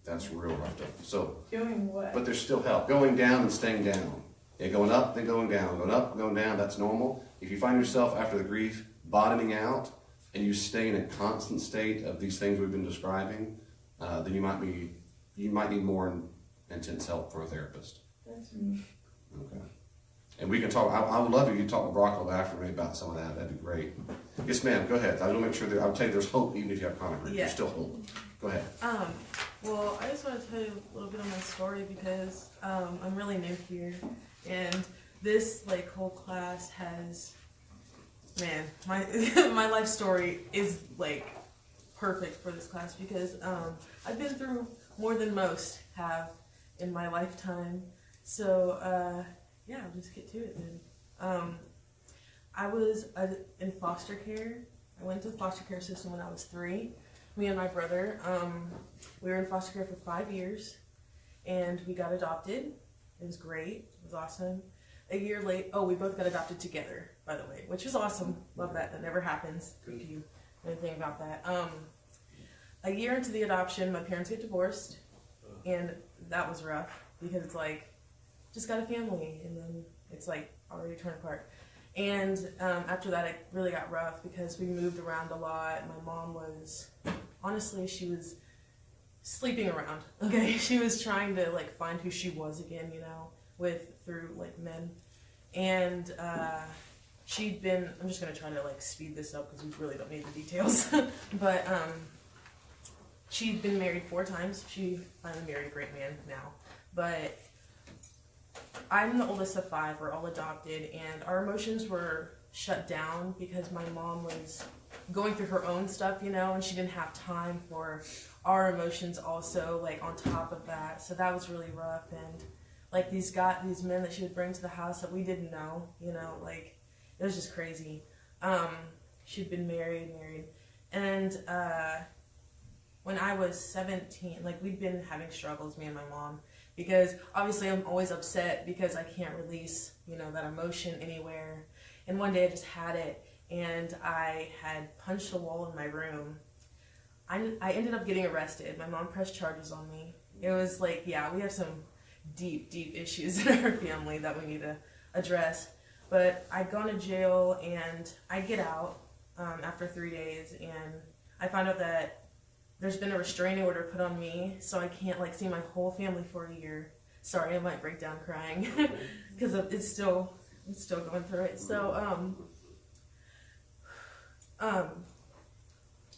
That's real rough stuff. So, Doing what? but there's still help. Going down and staying down. Yeah, going up, then going down. Going up, going down, that's normal. If you find yourself after the grief bottoming out and you stay in a constant state of these things we've been describing, then you might need more intense help for a therapist. That's me. Okay. And we can talk, I would love if you could talk with Brock after me about some of that. That'd be great. Yes, ma'am, go ahead. I want to make sure that, I would tell you there's hope even if you have chronic grief. Yeah. There's still hope. Go ahead. Well, I just want to tell you a little bit of my story because I'm really new here, and this like whole class has, man, my my life story is like perfect for this class because I've been through more than most have in my lifetime. So yeah, I'll just get to it then. I was in foster care. I went to the foster care system when I was 3. Me and my brother, we were in foster care for 5 years, and we got adopted. It was great. It was awesome. A year late, we both got adopted together, by the way, which is awesome. Love that. That never happens if you know anything about that. A year into the adoption, my parents get divorced, and that was rough because it's like, just got a family, and then it's like already torn apart. And after that, it really got rough because we moved around a lot. My mom was, honestly, she was sleeping around. Okay, she was trying to like find who she was again, you know, through like men. And she'd been. I'm just gonna try to like speed this up because we really don't need the details. But she'd been married 4 times. She finally married a great man now, but I'm the oldest of 5. We're all adopted, and our emotions were shut down because my mom was going through her own stuff, you know, and she didn't have time for our emotions also, like, on top of that. So that was really rough, and, like, these men that she would bring to the house that we didn't know, you know, like, it was just crazy. She'd been married, and when I was 17, like, we'd been having struggles, me and my mom, because obviously I'm always upset because I can't release, you know, that emotion anywhere. And one day I just had it, and I had punched a wall in my room. I ended up getting arrested. My mom pressed charges on me. It was like, yeah, we have some deep, deep issues in our family that we need to address. But I'd gone to jail, and I get out after 3 days, and I found out that there's been a restraining order put on me, so I can't like see my whole family for a year. Sorry, I might break down crying because it's still going through it. So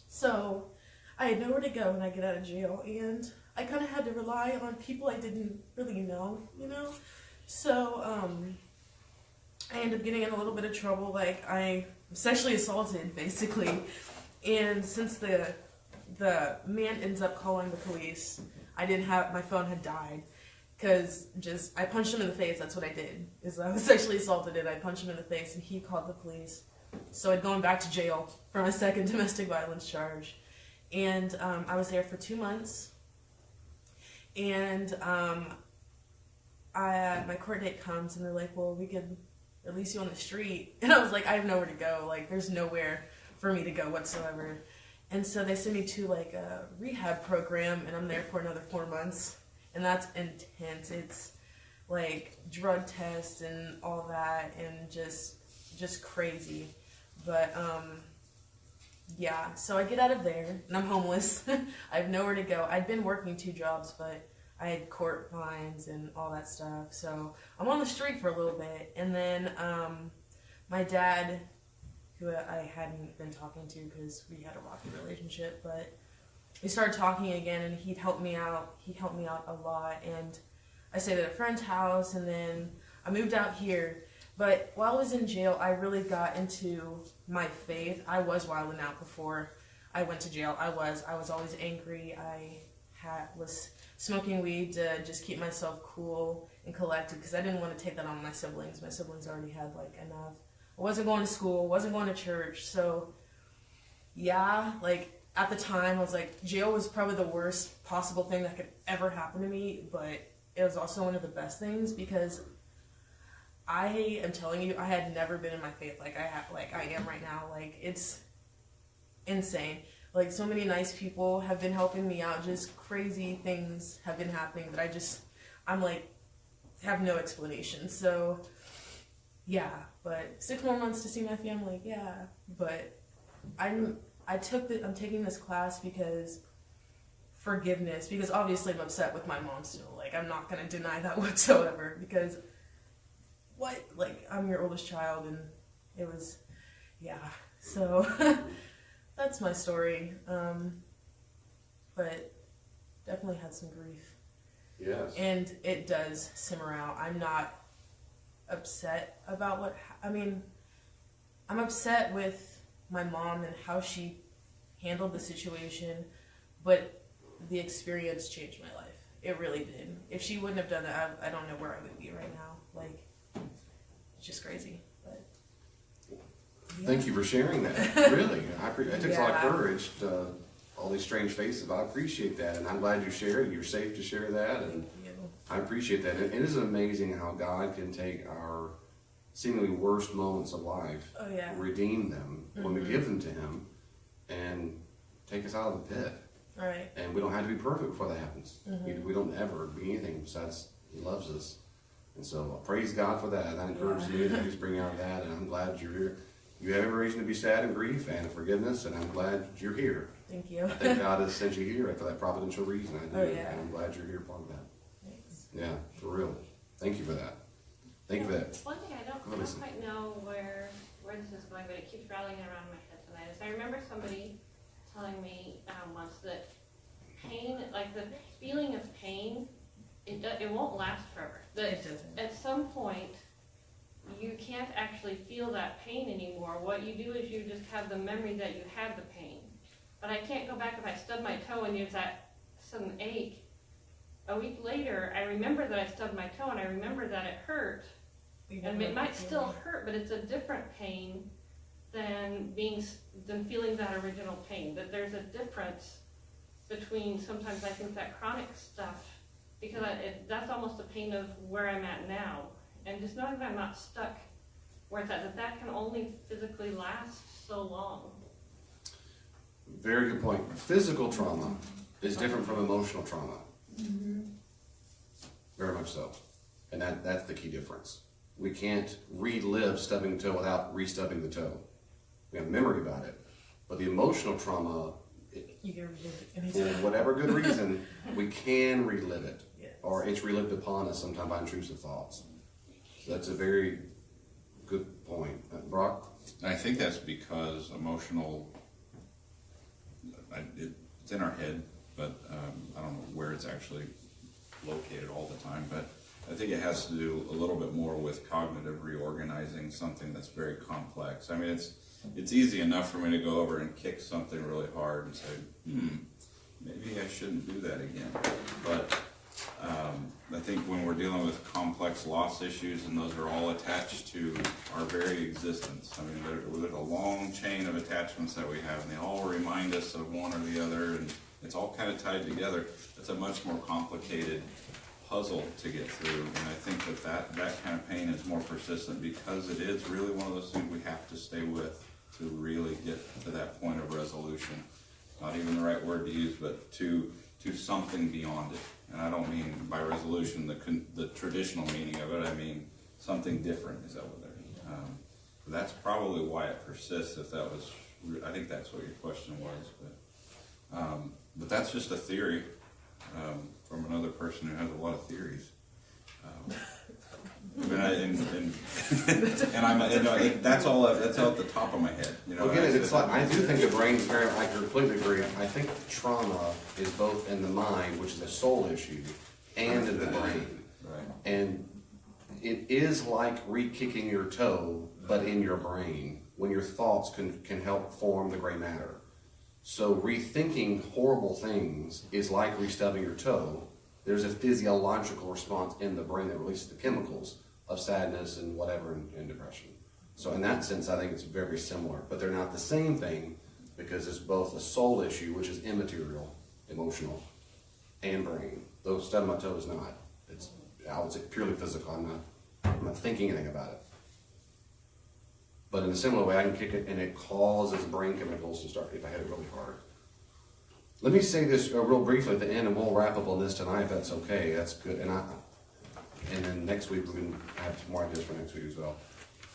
so I had nowhere to go when I get out of jail, and I kind of had to rely on people I didn't really know, you know. So I ended up getting in a little bit of trouble. Like, I was sexually assaulted, basically, and since the man ends up calling the police, my phone had died, because I punched him in the face. That's what I did, is I was sexually assaulted, and I punched him in the face, and he called the police. So I'd gone back to jail for my second domestic violence charge, and I was there for 2 months, and my court date comes, and they're like, well, we could release you on the street, and I was like, I have nowhere to go, like, there's nowhere for me to go whatsoever. And so they sent me to like a rehab program, and I'm there for another 4 months, and that's intense. It's like drug tests and all that, and just crazy. But yeah, so I get out of there, and I'm homeless. I have nowhere to go. I'd been working 2 jobs, but I had court fines and all that stuff. So I'm on the street for a little bit, and then my dad, who I hadn't been talking to because we had a rocky relationship, but we started talking again, and he'd help me out. He helped me out a lot, and I stayed at a friend's house, and then I moved out here. But while I was in jail, I really got into my faith. I was wilding out before I went to jail. I was always angry. I was smoking weed to just keep myself cool and collected because I didn't want to take that on my siblings. My siblings already had like enough. I wasn't going to school, wasn't going to church. So yeah, like at the time I was like, jail was probably the worst possible thing that could ever happen to me, but it was also one of the best things because I am telling you, I had never been in my faith like I am right now. Like, it's insane. Like, so many nice people have been helping me out. Just crazy things have been happening that I'm like, have no explanation. So, yeah. But 6 more months to see my family, yeah. But I'm taking this class because forgiveness. Because obviously I'm upset with my mom still. Like, I'm not gonna deny that whatsoever. Because like, I'm your oldest child, and it was, yeah. So that's my story. But definitely had some grief. Yes. And it does simmer out. I'm not upset about I'm upset with my mom and how she handled the situation, but the experience changed my life. It really did. If she wouldn't have done that, I don't know where I would be right now. Like, it's just crazy. But yeah. Thank you for sharing that. Really, it takes a lot of courage to all these strange faces, but I appreciate that, and I'm glad you shared. You're safe to share that, and I appreciate that. It is amazing how God can take our seemingly worst moments of life, redeem them when we give them to Him, and take us out of the pit. Right. And we don't have to be perfect before that happens. We don't ever be anything besides He loves us. And so praise God for that. That encourages me to just bring out that, and I'm glad you're here. You have every reason to be sad and grief and forgiveness, and I'm glad you're here. Thank you. I think God has sent you here for that providential reason. I do. Oh, yeah. And I'm glad you're here part of that. Thanks. Yeah, for real. Thank you for that. Thank you for that. One thing I don't quite know where this is going, but it keeps rattling around my head tonight, is I remember somebody telling me once that pain, like the feeling of pain, it won't last forever. That It doesn't. At some point, you can't actually feel that pain anymore. What you do is you just have the memory that you had the pain. But I can't go back if I stub my toe and there's that sudden ache. A week later, I remember that I stubbed my toe and I remember that it hurt. And it might still hurt, but it's a different pain than feeling that original pain. That there's a difference between sometimes I think that chronic stuff, because that's almost a pain of where I'm at now. And just knowing that I'm not stuck where it's at, that can only physically last so long. Very good point. Physical trauma is different from emotional trauma. Very much so. And that's the key difference. We can't relive stubbing the toe without re-stubbing the toe. We have memory about it. But the emotional trauma, You can relive it for anytime. whatever good reason, we can relive it. Yes. Or it's relived upon us sometimes by intrusive thoughts. So that's a very good point. Brock? I think that's because emotional, it's in our head, but I don't know where it's actually located all the time, but I think it has to do a little bit more with cognitive reorganizing something that's very complex. I mean, it's easy enough for me to go over and kick something really hard and say, maybe I shouldn't do that again. But I think when we're dealing with complex loss issues, and those are all attached to our very existence, I mean, there's a long chain of attachments that we have, and they all remind us of one or the other, and it's all kind of tied together. It's a much more complicated puzzle to get through, and I think that kind of pain is more persistent because it is really one of those things we have to stay with to really get to that point of resolution. Not even the right word to use, but to something beyond it. And I don't mean by resolution the traditional meaning of it. I mean something different is over there. That's probably why it persists. I think that's what your question was. But that's just a theory from another person who has a lot of theories. That's all at the top of my head. You know, Again, it's like, I do think the brain is very, I completely agree. I think trauma is both in the mind, which is a soul issue, and in the brain. Right. And it is like re-kicking your toe, but in your brain, when your thoughts can help form the gray matter. So rethinking horrible things is like re-stubbing your toe. There's a physiological response in the brain that releases the chemicals of sadness and whatever and depression. So in that sense, I think it's very similar, but they're not the same thing because it's both a soul issue, which is immaterial, emotional, and brain. Though stubbing my toe is not. It's, I would say, purely physical. I'm not thinking anything about it. But in a similar way, I can kick it and it causes brain chemicals to start if I hit it really hard. Let me say this real briefly at the end, and we'll wrap up on this tonight if that's okay. That's good. And then next week we can have some more ideas for next week as well.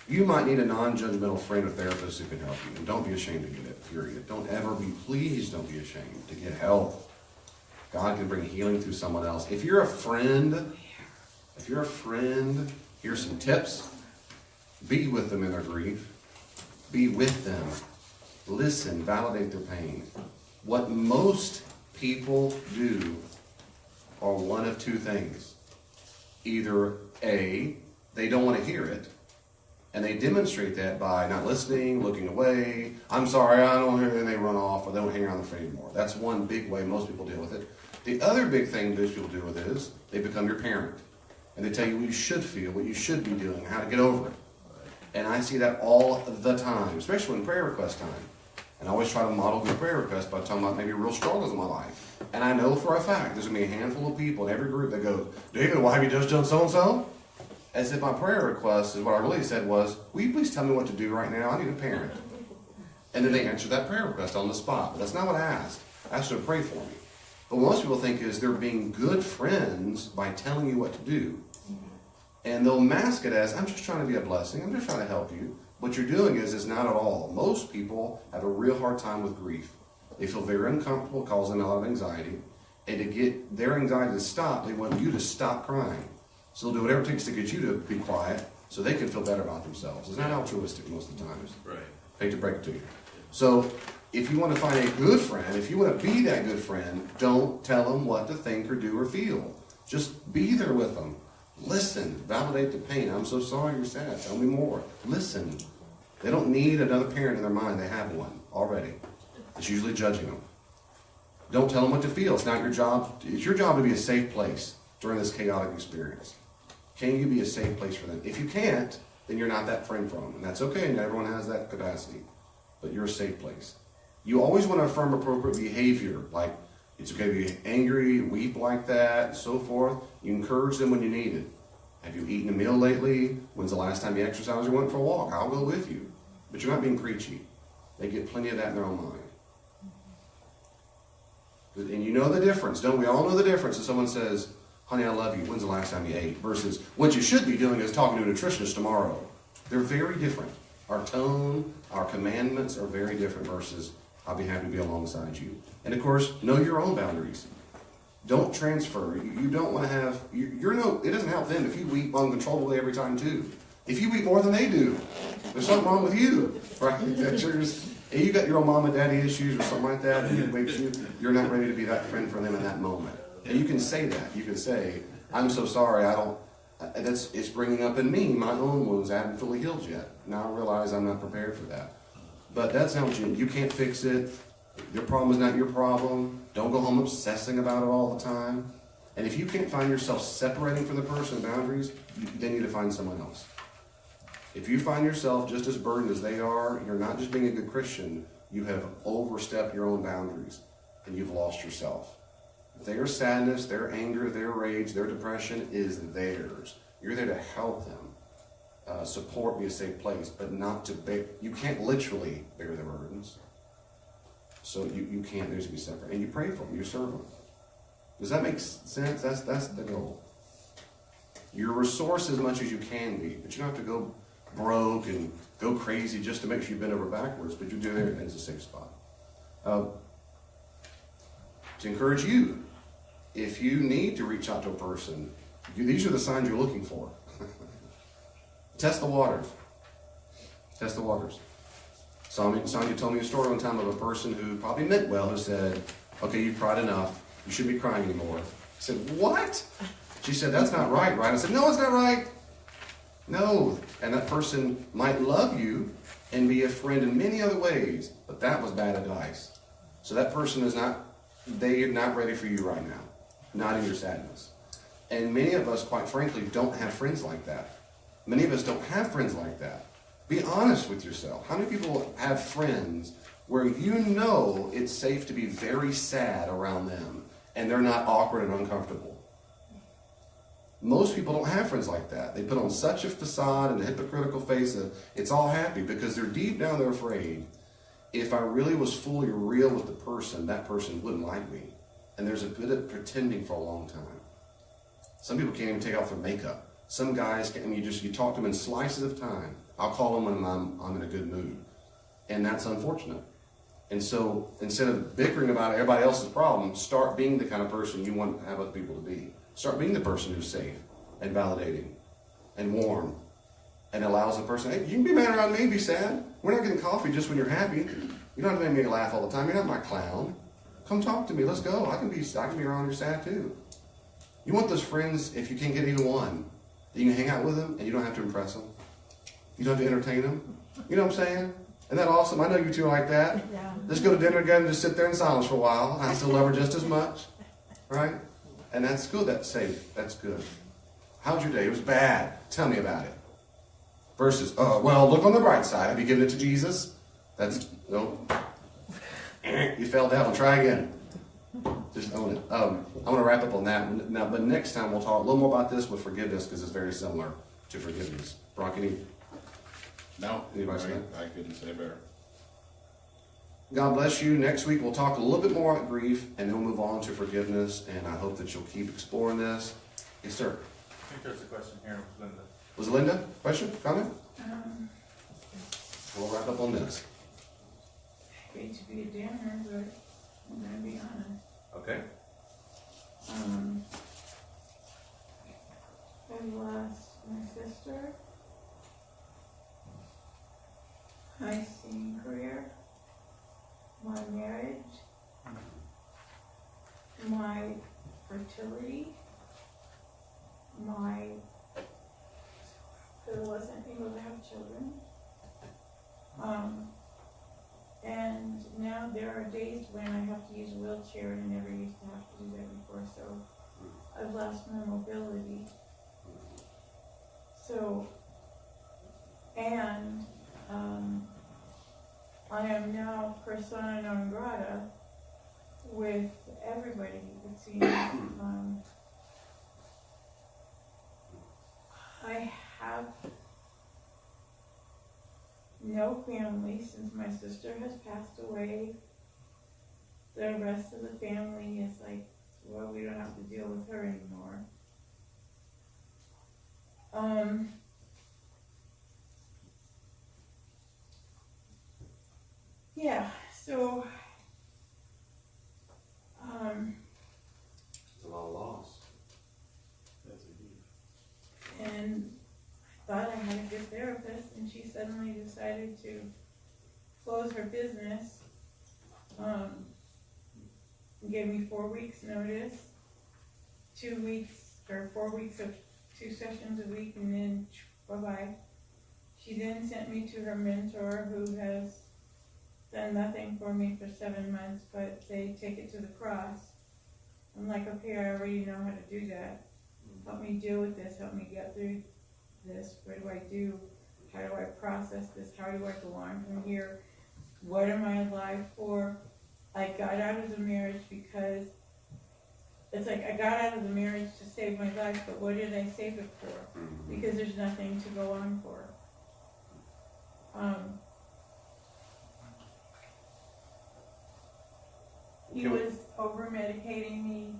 You might need a non-judgmental friend or therapist who can help you. And don't be ashamed to get it, period. Don't ever be, please don't be ashamed to get help. God can bring healing through someone else. If you're a friend, here's some tips. Be with them in their grief. Be with them. Listen, validate their pain. What most people do are one of two things. Either A, they don't want to hear it, and they demonstrate that by not listening, looking away. I'm sorry, I don't hear it, and they run off, or they don't hang around the friend anymore. That's one big way most people deal with it. The other big thing those people deal with is they become your parent, and they tell you what you should feel, what you should be doing, how to get over it. And I see that all the time, especially in prayer request time. And I always try to model good prayer requests by talking about maybe real struggles in my life. And I know for a fact there's going to be a handful of people in every group that goes, David, why have you just done so-and-so? As if my prayer request is what I really said was, will you please tell me what to do right now? I need a parent. And then they answer that prayer request on the spot. But that's not what I asked. I asked them to pray for me. But what most people think is they're being good friends by telling you what to do. And they'll mask it as, I'm just trying to be a blessing. I'm just trying to help you. What you're doing is not at all. Most people have a real hard time with grief. They feel very uncomfortable, causing a lot of anxiety. And to get their anxiety to stop, they want you to stop crying. So they'll do whatever it takes to get you to be quiet so they can feel better about themselves. It's not altruistic most of the times. Right. I hate to break it to you. So if you want to find a good friend, if you want to be that good friend, don't tell them what to think or do or feel. Just be there with them. Listen. Validate the pain. I'm so sorry you're sad. Tell me more. Listen. They don't need another parent in their mind. They have one already. It's usually judging them. Don't tell them what to feel. It's not your job. It's your job to be a safe place during this chaotic experience. Can you be a safe place for them? If you can't, then you're not that friend for them. And that's okay. And everyone has that capacity. But you're a safe place. You always want to affirm appropriate behavior. Like, it's okay to be angry, weep like that, and so forth. You encourage them when you need it. Have you eaten a meal lately? When's the last time you exercised or went for a walk? I'll go with you. But you're not being preachy. They get plenty of that in their own mind. And you know the difference, don't we? All know the difference if someone says, honey, I love you. When's the last time you ate? Versus what you should be doing is talking to a nutritionist tomorrow. They're very different. Our tone, our commandments are very different versus I'll be happy to be alongside you. And of course, know your own boundaries. Don't transfer. You don't want to have, it doesn't help them if you weep uncontrollably every time too. If you weep more than they do, there's something wrong with you, right? You got your own mom and daddy issues or something like that, and it makes you're not ready to be that friend for them in that moment. And you can say that. You can say, I'm so sorry, it's bringing up in me my own wounds. I haven't fully healed yet. Now I realize I'm not prepared for that. But that's how you can't fix it. Your problem is not your problem. Don't go home obsessing about it all the time. And if you can't find yourself separating from the person boundaries, you need to find someone else. If you find yourself just as burdened as they are, you're not just being a good Christian, you have overstepped your own boundaries and you've lost yourself. Their sadness, their anger, their rage, their depression is theirs. You're there to help them, support, be a safe place, but not to bear. You can't literally bear the burdens. So you can't, there's to be separate. And you pray for them, you serve them. Does that make sense? That's the goal. You're a resource as much as you can be, but you don't have to go broke and go crazy just to make sure you bend over backwards, but you do there as a safe spot. To encourage you, if you need to reach out to a person, these are the signs you're looking for. Test the waters. Test the waters. Sonia told me a story one time of a person who probably meant well, who said, okay, you've cried enough. You shouldn't be crying anymore. I said, what? She said, that's not right, right? I said, no, it's not right. No, and that person might love you and be a friend in many other ways, but that was bad advice. So that person is not, they are not ready for you right now, not in your sadness. And many of us, quite frankly, don't have friends like that. Many of us don't have friends like that. Be honest with yourself. How many people have friends where you know it's safe to be very sad around them and they're not awkward and uncomfortable? Most people don't have friends like that. They put on such a facade and a hypocritical face that it's all happy because they're deep down, they're afraid. If I really was fully real with the person, that person wouldn't like me. And there's a bit of pretending for a long time. Some people can't even take off their makeup. Some guys can, I mean, you talk to them in slices of time. I'll call them when I'm in a good mood. And that's unfortunate. And so instead of bickering about everybody else's problem, start being the kind of person you want to have other people to be. Start being the person who's safe and validating and warm and allows the person, hey, you can be mad around me, be sad. We're not getting coffee just when you're happy. You don't have to make me laugh all the time. You're not my clown. Come talk to me. Let's go. I can be around when you're sad too. You want those friends, if you can't get even one, that you can hang out with them and you don't have to impress them. You don't have to entertain them. You know what I'm saying? Isn't that awesome? I know you two are like that. Yeah. Let's go to dinner together and just sit there in silence for a while. I still love her just as much. Right? And that's good. That's safe. That's good. How's your day? It was bad. Tell me about it. Versus, well, look on the bright side. Have you given it to Jesus? That's, no. You failed that one. Try again. Just own it. I want to wrap up on that. Now, but next time we'll talk a little more about this with forgiveness because it's very similar to forgiveness. Brock, No, Anybody say I couldn't say better. God bless you. Next week we'll talk a little bit more about grief and then we'll move on to forgiveness. And I hope that you'll keep exploring this. Yes, sir. I think there's a question here, Linda. Was it Linda? Question? Comment? We'll wrap up on this. Hate to be a damner, but I'm gonna be honest. Okay. I lost my sister, my singing career, my marriage, my fertility, because I wasn't able to have children. And now there are days when I have to use a wheelchair and I never used to have to do that before, so I've lost my mobility. So, and I am now persona non grata with everybody, it seems. I have no family since my sister has passed away. The rest of the family is like, well, we don't have to deal with her anymore. Yeah, so It's a lot of loss. That's a huge. and I thought I had a good therapist, and she suddenly decided to close her business. Gave me 4 weeks notice, 2 weeks or 4 weeks of 2 sessions a week, and then bye-bye. She then sent me to her mentor, who has done nothing for me for 7 months, but they take it to the cross. I'm like, okay, I already know how to do that. Help me deal with this, help me get through this. What do I do? How do I process this? How do I go on from here? What am I alive for? I got out of the marriage because it's like I got out of the marriage to save my life, but what did I save it for? Because there's nothing to go on for. He was over medicating me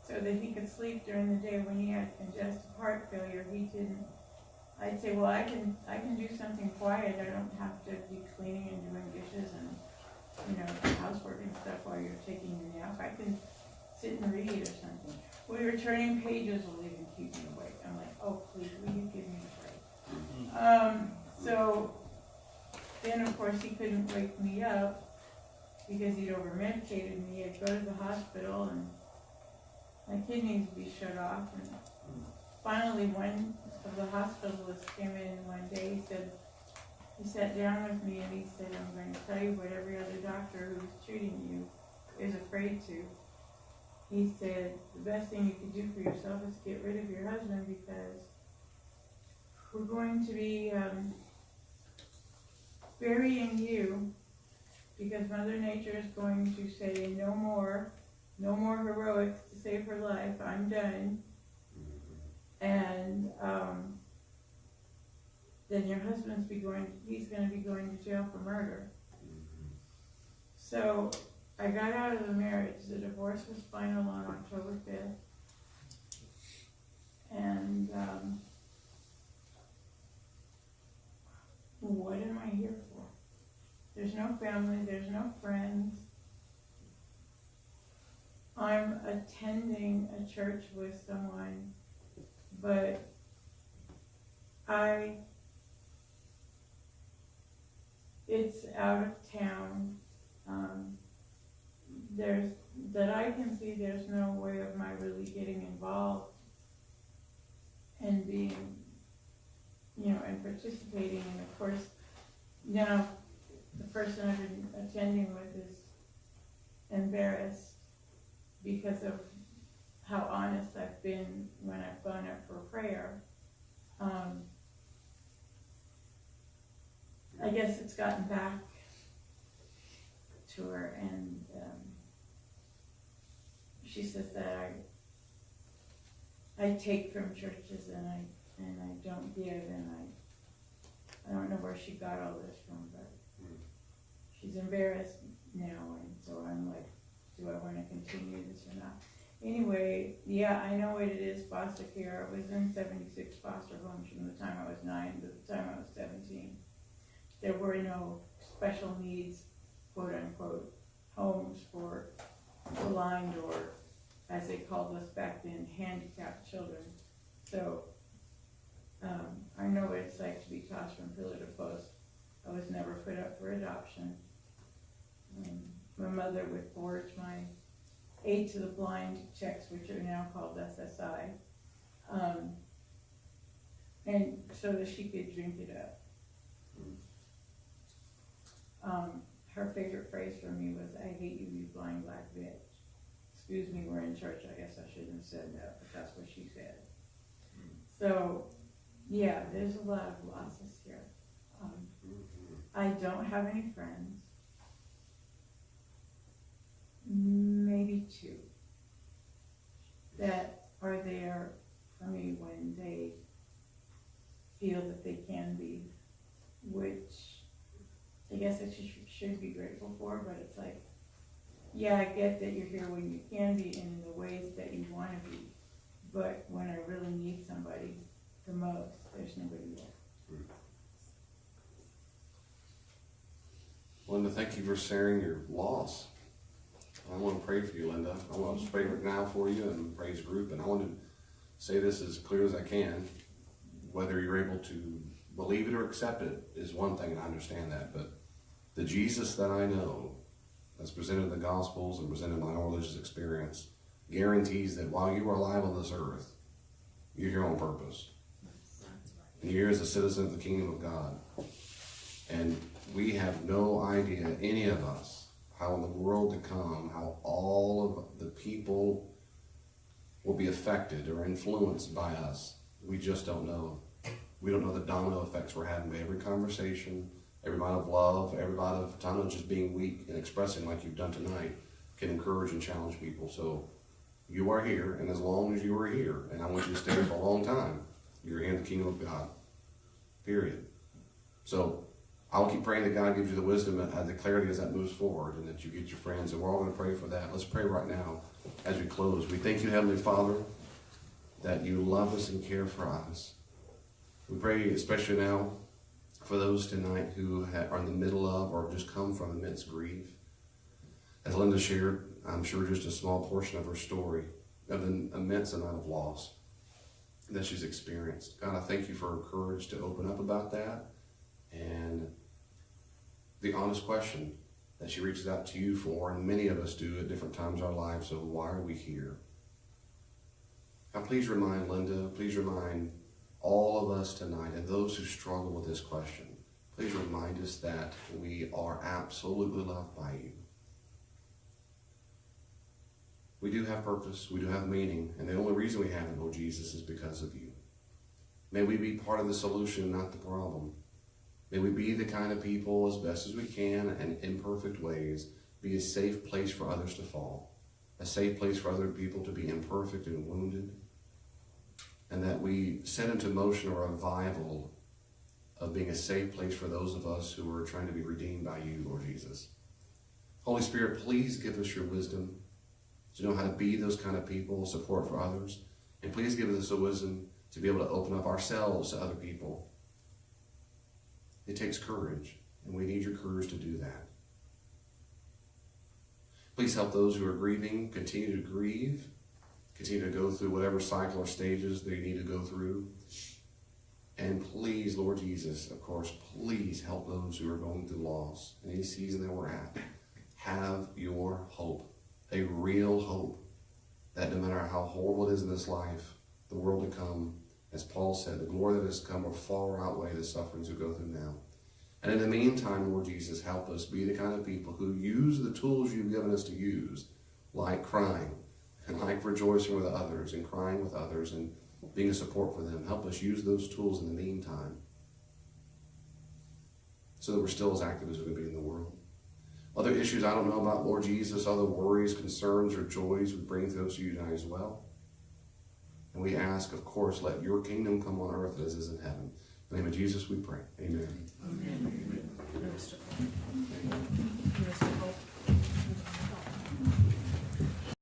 so that he could sleep during the day. When he had congestive heart failure, he didn't. I'd say, well, I can do something quiet. I don't have to be cleaning and doing dishes and housework and stuff while you're taking your nap. I can sit and read or something. We were turning pages will even keep me awake. I'm like, oh please, will you give me a break? So then of course he couldn't wake me up because he'd over medicated me. I'd go to the hospital and my kidneys would be shut off, and finally one of the hospitalists came in one day. He sat down with me and he said, I'm going to tell you what every other doctor who's treating you is afraid to. He said, the best thing you can do for yourself is get rid of your husband, because we're going to be burying you, because Mother Nature is going to say no more heroics to save her life. I'm done. And then your husband's he's going to be going to jail for murder. So I got out of the marriage. The divorce was final on October 5th. And what am I here for? There's no family, there's no friends. I'm attending a church with someone, but it's out of town. That I can see, there's no way of my really getting involved and being, and participating. And of course, now the person I've been attending with is embarrassed because of how honest I've been when I've gone up for prayer. I guess it's gotten back to her, and she says that I take from churches and I don't give, and I don't know where she got all this from, but she's embarrassed now, and so I'm like, do I want to continue this or not? Anyway, yeah, I know what it is, foster care. I was in 76 foster homes from the time I was 9 to the time I was 17. There were no special needs, quote unquote, homes for blind, or as they called us back then, handicapped children. So I know what it's like to be tossed from pillar to post. I was never put up for adoption. My mother would forge my aid to the blind checks, which are now called SSI, and so that she could drink it up. Her favorite phrase from me was, I hate you, you blind black bitch. Excuse me, we're in church, I guess I shouldn't have said that, but that's what she said. So, yeah, there's a lot of losses here. I don't have any friends. Maybe 2 that are there for me when they feel that they can be, which I guess I should be grateful for, but it's like, yeah, I get that you're here when you can be and in the ways that you want to be, but when I really need somebody the most, there's nobody there. Linda, thank you for sharing your loss. I want to pray for you, Linda. I want to pray right now for you and pray as a group, and I want to say this as clear as I can. Whether you're able to believe it or accept it is one thing, and I understand that, but the Jesus that I know, that's presented in the Gospels and presented in my own religious experience, guarantees that while you are alive on this earth, you're here on purpose. And you're here as a citizen of the kingdom of God. And we have no idea, any of us, how in the world to come, how all of the people will be affected or influenced by us. We just don't know. We don't know the domino effects we're having by every conversation, every amount of love, every amount of time of just being weak and expressing like you've done tonight can encourage and challenge people. So you are here, and as long as you are here, and I want you to stay here for a long time, you're in the kingdom of God. Period. So I'll keep praying that God gives you the wisdom and the clarity as that moves forward, and that you get your friends, and we're all going to pray for that. Let's pray right now as we close. We thank you, Heavenly Father, that you love us and care for us. We pray especially now for those tonight who are in the middle of or just come from immense grief. As Linda shared, I'm sure just a small portion of her story of an immense amount of loss that she's experienced. God, I thank you for her courage to open up about that, and the honest question that she reaches out to you for, and many of us do at different times in our lives. So why are we here? God, please remind Linda, please remind all of us tonight and those who struggle with this question. Please remind us that we are absolutely loved by you. We do have purpose, we do have meaning, and the only reason we have it, Lord Jesus, is because of you. May we be part of the solution, not the problem. May we be the kind of people, as best as we can, and in imperfect ways, be a safe place for others to fall, a safe place for other people to be imperfect and wounded, and that we set into motion a revival of being a safe place for those of us who are trying to be redeemed by you, Lord Jesus. Holy Spirit, please give us your wisdom to know how to be those kind of people, support for others, and please give us the wisdom to be able to open up ourselves to other people. It takes courage, and we need your courage to do that. Please help those who are grieving continue to grieve, continue to go through whatever cycle or stages they need to go through. And please, Lord Jesus, of course, please help those who are going through loss in any season that we're at. Have your hope, a real hope, that no matter how horrible it is in this life, the world to come, as Paul said, the glory that has come will far outweigh the sufferings we go through now. And in the meantime, Lord Jesus, help us be the kind of people who use the tools you've given us to use, like crying, and like rejoicing with others, and crying with others, and being a support for them. Help us use those tools in the meantime, so that we're still as active as we can be in the world. Other issues I don't know about, Lord Jesus, other worries, concerns, or joys, we bring those to you tonight as well. And we ask, of course, let your kingdom come on earth as is in heaven. In the name of Jesus we pray. Amen.